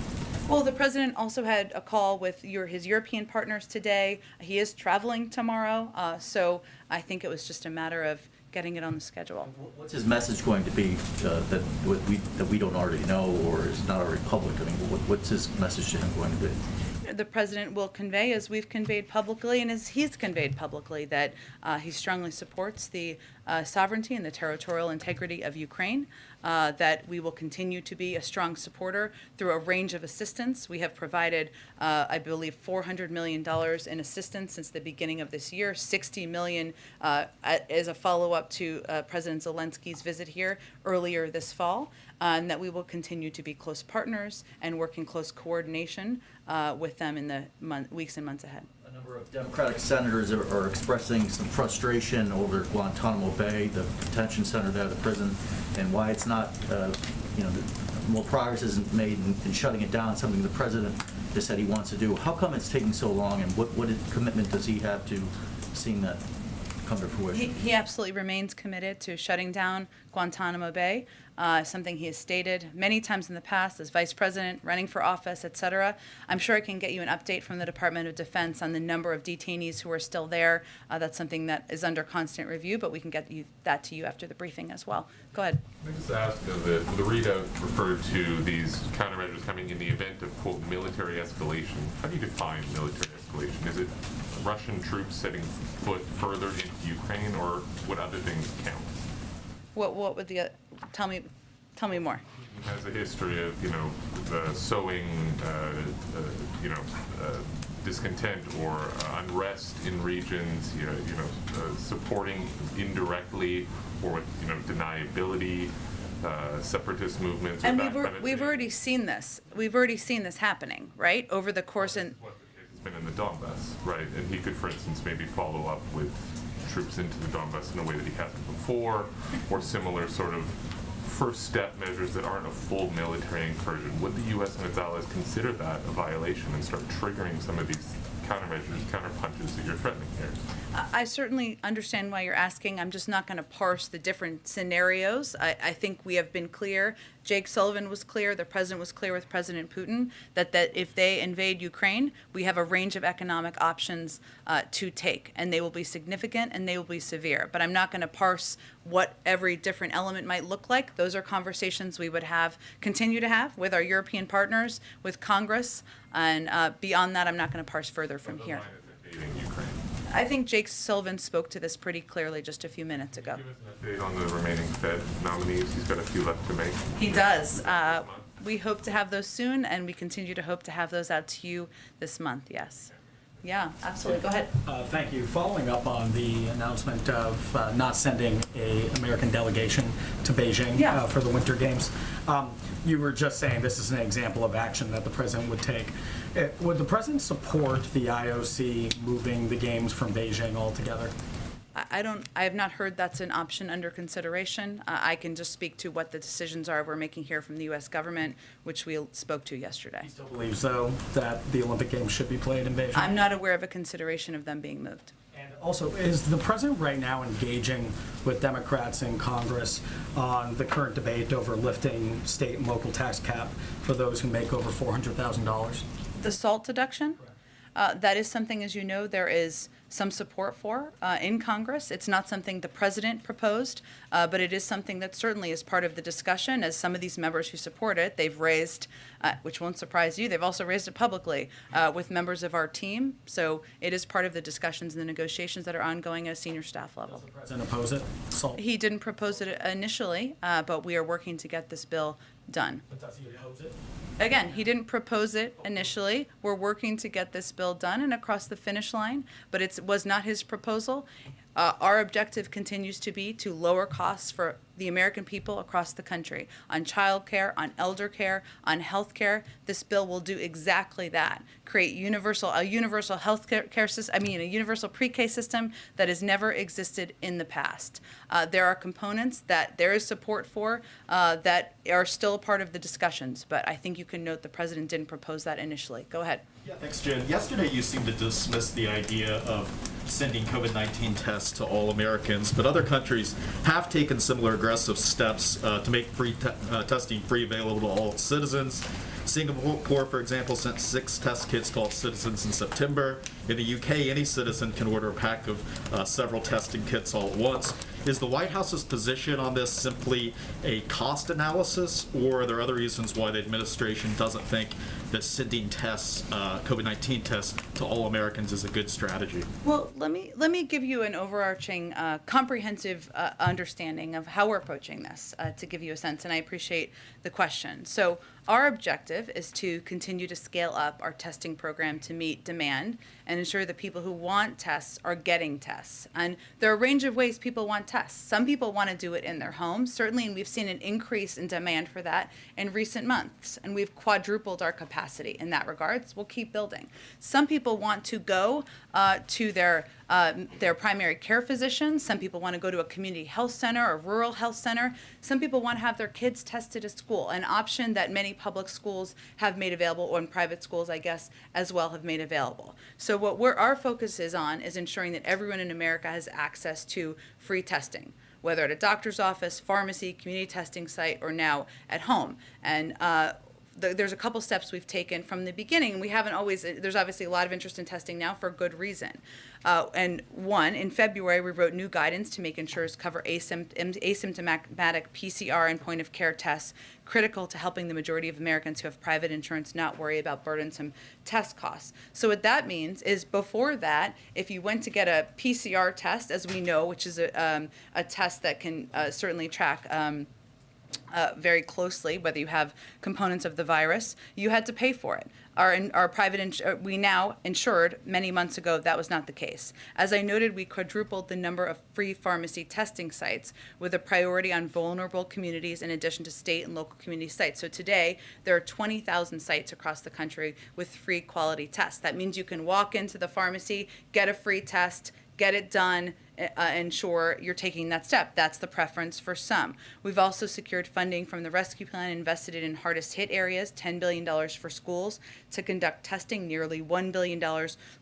Well, the president also had a call with his European partners today. He is traveling tomorrow, so I think it was just a matter of getting it on the schedule. What's his message going to be that we don't already know or is not already public? I mean, what's his message to him going to be? The president will convey, as we've conveyed publicly and as he's conveyed publicly, that he strongly supports the sovereignty and the territorial integrity of Ukraine, that we will continue to be a strong supporter through a range of assistance. We have provided, I believe, $400 million in assistance since the beginning of this year, $60 million as a follow-up to President Zelensky's visit here earlier this fall, and that we will continue to be close partners and work in close coordination with them in the weeks and months ahead. A number of Democratic senators are expressing some frustration over Guantanamo Bay, the detention center there, the prison, and why it's not, more progress isn't made in shutting it down, something the president has said he wants to do. How come it's taking so long, and what commitment does he have to seeing that come to fruition? He absolutely remains committed to shutting down Guantanamo Bay, something he has stated many times in the past as vice president, running for office, et cetera. I'm sure I can get you an update from the Department of Defense on the number of detainees who are still there. That's something that is under constant review, but we can get that to you after the briefing as well. Go ahead. Let me just ask, the readout referred to these countermeasures coming in the event of, quote, military escalation. How do you define military escalation? Is it Russian troops setting foot further into Ukraine, or would other things count? What would the tell me more? He has a history of sowing discontent or unrest in regions, supporting indirectly or with deniability, separatist movements. And we've already seen this. We've already seen this happening, right, over the course and. It's been in the Donbass, right? And he could, for instance, maybe follow up with troops into the Donbass in a way that he hasn't before, or similar sort of first step measures that aren't a full military incursion. Would the U.S. and its allies consider that a violation and start triggering some of these countermeasures, counterpunches that you're threatening here? I certainly understand why you're asking. I'm just not going to parse the different scenarios. I think we have been clear. Jake Sullivan was clear. The president was clear with President Putin that if they invade Ukraine, we have a range of economic options to take, and they will be significant and they will be severe. But I'm not going to parse what every different element might look like. Those are conversations we would continue to have with our European partners, with Congress, and beyond that, I'm not going to parse further from here. I think Jake Sullivan spoke to this pretty clearly just a few minutes ago. Give us an update on the remaining Fed nominees. He's got a few left to make. He does. we hope to have those soon, and we continue to hope to have those out to you this month, yes. Yeah, absolutely, go ahead. Thank you. Following up on the announcement of not sending a American delegation to Beijing for the Winter Games, you were just saying this is an example of action that the president would take. Would the president support the IOC moving the games from Beijing altogether? I have not heard that's an option under consideration. I can just speak to what the decisions are we're making here from the U.S. government, which we spoke to yesterday. Still believes, though, that the Olympic Games should be played in Beijing? I'm not aware of a consideration of them being moved. And also, is the president right now engaging with Democrats in Congress on the current debate over lifting state and local tax cap for those who make over $400,000? The SALT deduction? That is something, as you know, there is some support for in Congress. It's not something the president proposed, but it is something that certainly is part of the discussion. As some of these members who support it, they've raised, which won't surprise you, they've also raised it publicly with members of our team. So it is part of the discussions and the negotiations that are ongoing at a senior staff level. Does the president oppose it? SALT? He didn't propose it initially, but we are working to get this bill done. But does he oppose it? Again, he didn't propose it initially. We're working to get this bill done and across the finish line, but it was not his proposal. Our objective continues to be to lower costs for the American people across the country on child care, on elder care, on health care. This bill will do exactly that. Create a universal health care system, a universal pre-K system that has never existed in the past. There are components that there is support for that are still a part of the discussions, but I think you can note the president didn't propose that initially. Go ahead. Yeah, thanks, Jen. Yesterday, you seemed to dismiss the idea of sending COVID-19 tests to all Americans, but other countries have taken similar aggressive steps to make testing free available to all citizens. Singapore, for example, sent 6 test kits to all citizens in September. In the UK, any citizen can order a pack of several testing kits all at once. Is the White House's position on this simply a cost analysis, or are there other reasons why the administration doesn't think that sending tests, COVID-19 tests, to all Americans is a good strategy? Well, let me give you an overarching, comprehensive understanding of how we're approaching this to give you a sense, and I appreciate the question. So our objective is to continue to scale up our testing program to meet demand and ensure that people who want tests are getting tests. And there are a range of ways people want tests. Some people want to do it in their homes, certainly, and we've seen an increase in demand for that in recent months, and we've quadrupled our capacity in that regard. So we'll keep building. Some people want to go to their primary care physician. Some people want to go to a community health center or rural health center. Some people want to have their kids tested at school, an option that many public schools have made available, or in private schools, I guess, as well have made available. So what our focus is on is ensuring that everyone in America has access to free testing, whether at a doctor's office, pharmacy, community testing site, or now at home. And there's a couple steps we've taken from the beginning. We haven't always, there's obviously a lot of interest in testing now for good reason. And one, in February, we wrote new guidance to make insurers cover asymptomatic PCR and point of care tests, critical to helping the majority of Americans who have private insurance not worry about burdensome test costs. So what that means is before that, if you went to get a PCR test, as we know, which is a test that can certainly track very closely whether you have components of the virus, you had to pay for it. Our private we now insured many months ago that was not the case. As I noted, we quadrupled the number of free pharmacy testing sites with a priority on vulnerable communities in addition to state and local community sites. So today there are 20,000 sites across the country with free quality tests. That means you can walk into the pharmacy, get a free test, get it done, ensure you're taking that step. That's the preference for some. We've also secured funding from the rescue plan, invested it in hardest hit areas, $10 billion for schools to conduct testing, nearly $1 billion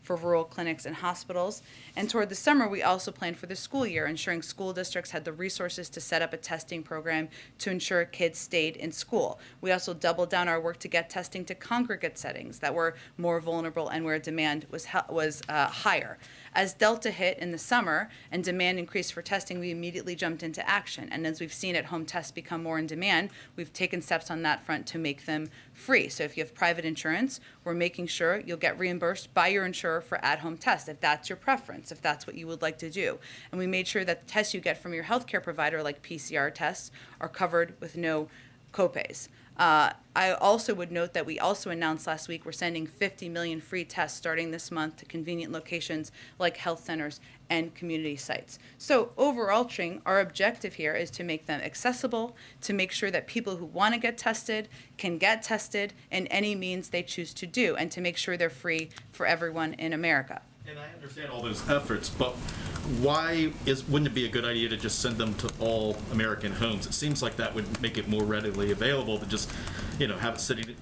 for rural clinics and hospitals. And toward the summer, we also planned for the school year, ensuring school districts had the resources to set up a testing program to ensure kids stayed in school. We also doubled down our work to get testing to congregate settings that were more vulnerable and where demand was higher. As Delta hit in the summer and demand increased for testing, we immediately jumped into action. And as we've seen at-home tests become more in demand, we've taken steps on that front to make them free. So if you have private insurance, we're making sure you'll get reimbursed by your insurer for at-home tests, if that's your preference, if that's what you would like to do. And we made sure that the tests you get from your healthcare provider, like PCR tests, are covered with no copays. I also would note that we also announced last week we're sending 50 million free tests starting this month to convenient locations like health centers and community sites. So overarching, our objective here is to make them accessible, to make sure that people who want to get tested can get tested in any means they choose to do, and to make sure they're free for everyone in America. And I understand all those efforts, but wouldn't it be a good idea to just send them to all American homes? It seems like that would make it more readily available to just, have it sitting,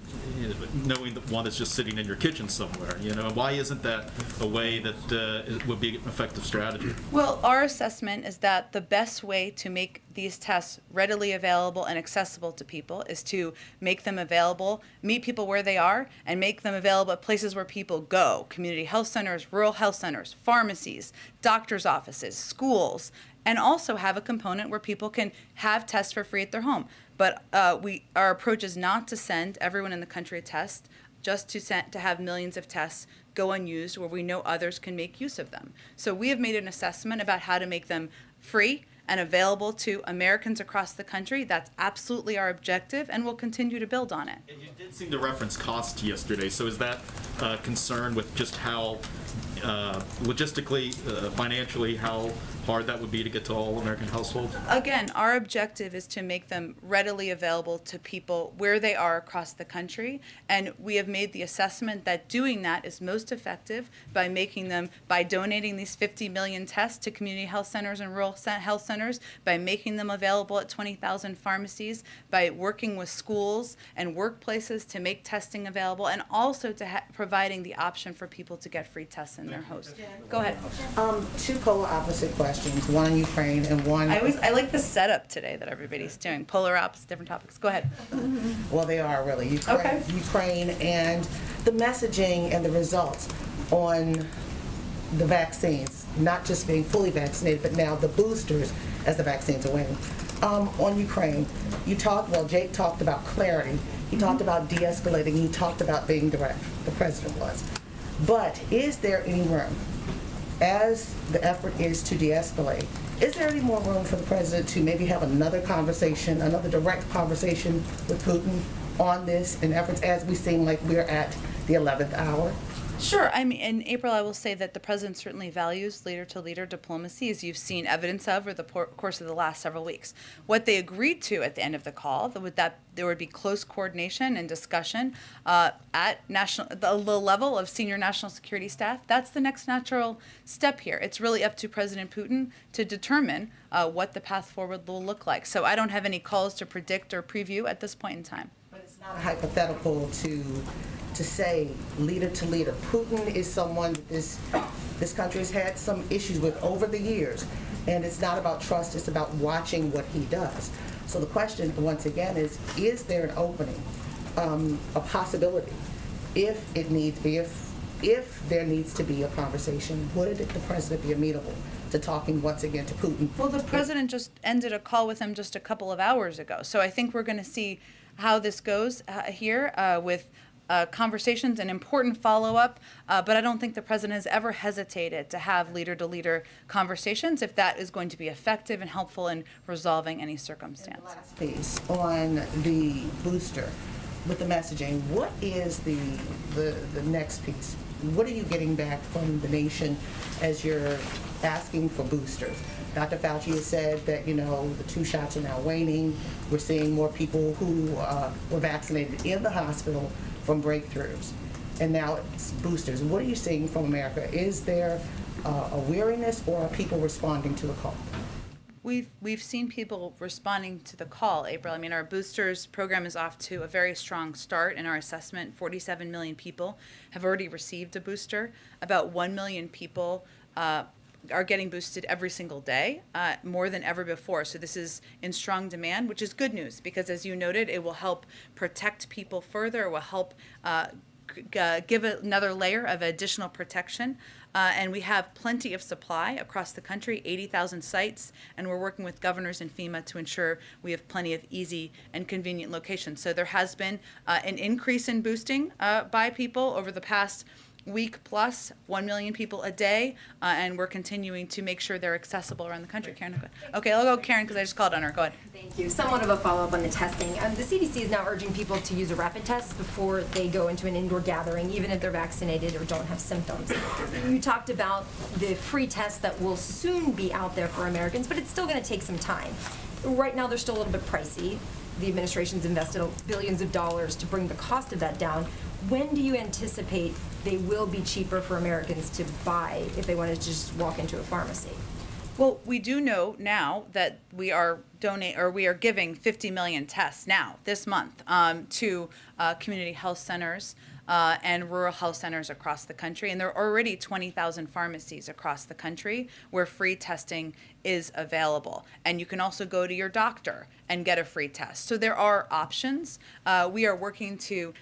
knowing that one is just sitting in your kitchen somewhere, Why isn't that a way that it would be an effective strategy? Well, our assessment is that the best way to make these tests readily available and accessible to people is to make them available, meet people where they are, and make them available at places where people go: community health centers, rural health centers, pharmacies, doctors' offices, schools, and also have a component where people can have tests for free at their home. But our approach is not to send everyone in the country a test, just to have millions of tests go unused where we know others can make use of them. So we have made an assessment about how to make them free and available to Americans across the country. That's absolutely our objective, and we'll continue to build on it. And you did seem to reference cost yesterday, so is that concerned with just how logistically, financially, how hard that would be to get to all American households? Again, our objective is to make them readily available to people where they are across the country, and we have made the assessment that doing that is most effective by donating these 50 million tests to community health centers and rural health centers, by making them available at 20,000 pharmacies, by working with schools and workplaces to make testing available, and also to providing the option for people to get free tests in their homes. Go ahead. Two polar opposite questions, one on Ukraine and one... I like the setup today that everybody's doing. Polar opposite, different topics. Go ahead. Well, they are really. Ukraine and the messaging and the results on the vaccines, not just being fully vaccinated, but now the boosters as the vaccines are waning. On Ukraine, Jake talked about clarity. He talked about de-escalating. He talked about being direct. The president was. But is there any room, as the effort is to de-escalate, is there any more room for the president to maybe have another conversation, another direct conversation with Putin on this in efforts, as we seem like we're at the 11th hour? Sure. I mean, in April, I will say that the president certainly values leader-to-leader diplomacy, as you've seen evidence of over the course of the last several weeks. What they agreed to at the end of the call, that there would be close coordination and discussion at the level of senior national security staff. That's the next natural step here. It's really up to President Putin to determine what the path forward will look like. So I don't have any calls to predict or preview at this point in time. But it's not hypothetical to say leader to leader. Putin is someone that this country has had some issues with over the years, and it's not about trust, it's about watching what he does. So the question, once again, is there an opening, a possibility, if there needs to be a conversation, would the president be amenable to talking once again to Putin? Well, the president just ended a call with him just a couple of hours ago, so I think we're going to see how this goes here with conversations and important follow-up, but I don't think the president has ever hesitated to have leader-to-leader conversations if that is going to be effective and helpful in resolving any circumstance. And the last piece on the booster with the messaging, what is the next piece? What are you getting back from the nation as you're asking for boosters? Dr. Fauci has said that, the 2 shots are now waning. We're seeing more people who were vaccinated in the hospital from breakthroughs, and now it's boosters. What are you seeing from America? Is there a weariness, or are people responding to the call? We've seen people responding to the call, April. I mean, our boosters program is off to a very strong start in our assessment. 47 million people have already received a booster. About 1 million people are getting boosted every single day, more than ever before. So this is in strong demand, which is good news, because as you noted, it will help protect people further. It will help give another layer of additional protection. And we have plenty of supply across the country, 80,000 sites, and we're working with governors and FEMA to ensure we have plenty of easy and convenient locations. So there has been an increase in boosting by people over the past week plus, 1 million people a day, and we're continuing to make sure they're accessible around the country. Karen, go ahead. Okay, I'll go Karen because I just called on her. Go ahead. Thank you. Somewhat of a follow-up on the testing. The CDC is now urging people to use a rapid test before they go into an indoor gathering, even if they're vaccinated or don't have symptoms. You talked about the free test that will soon be out there for Americans, but it's still going to take some time. Right now, they're still a little bit pricey. The administration's invested billions of dollars to bring the cost of that down. When do you anticipate they will be cheaper for Americans to buy if they wanted to just walk into a pharmacy? Well, we do know now that we are giving 50 million tests now this month to community health centers and rural health centers across the country, and there are already 20,000 pharmacies across the country where free testing is available. And you can also go to your doctor and get a free test. So there are options. We are working to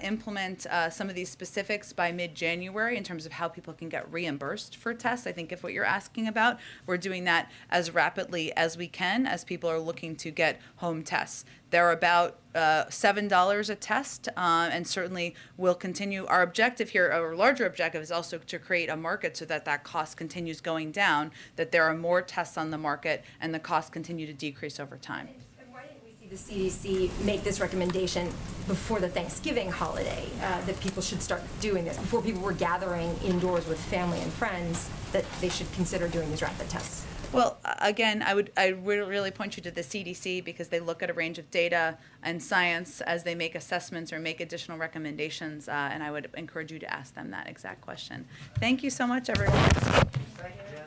implement some of these specifics by mid-January in terms of how people can get reimbursed for tests. I think if what you're asking about, we're doing that as rapidly as we can as people are looking to get home tests. They're about $7 a test, and certainly will continue. Our objective here, our larger objective, is also to create a market so that that cost continues going down, that there are more tests on the market, and the costs continue to decrease over time. And why didn't we see the CDC make this recommendation before the Thanksgiving holiday, that people should start doing this, before people were gathering indoors with family and friends, that they should consider doing these rapid tests? Well, again, I would really point you to the CDC because they look at a range of data and science as they make assessments or make additional recommendations, and I would encourage you to ask them that exact question. Thank you so much, everyone. Thank you, Jen.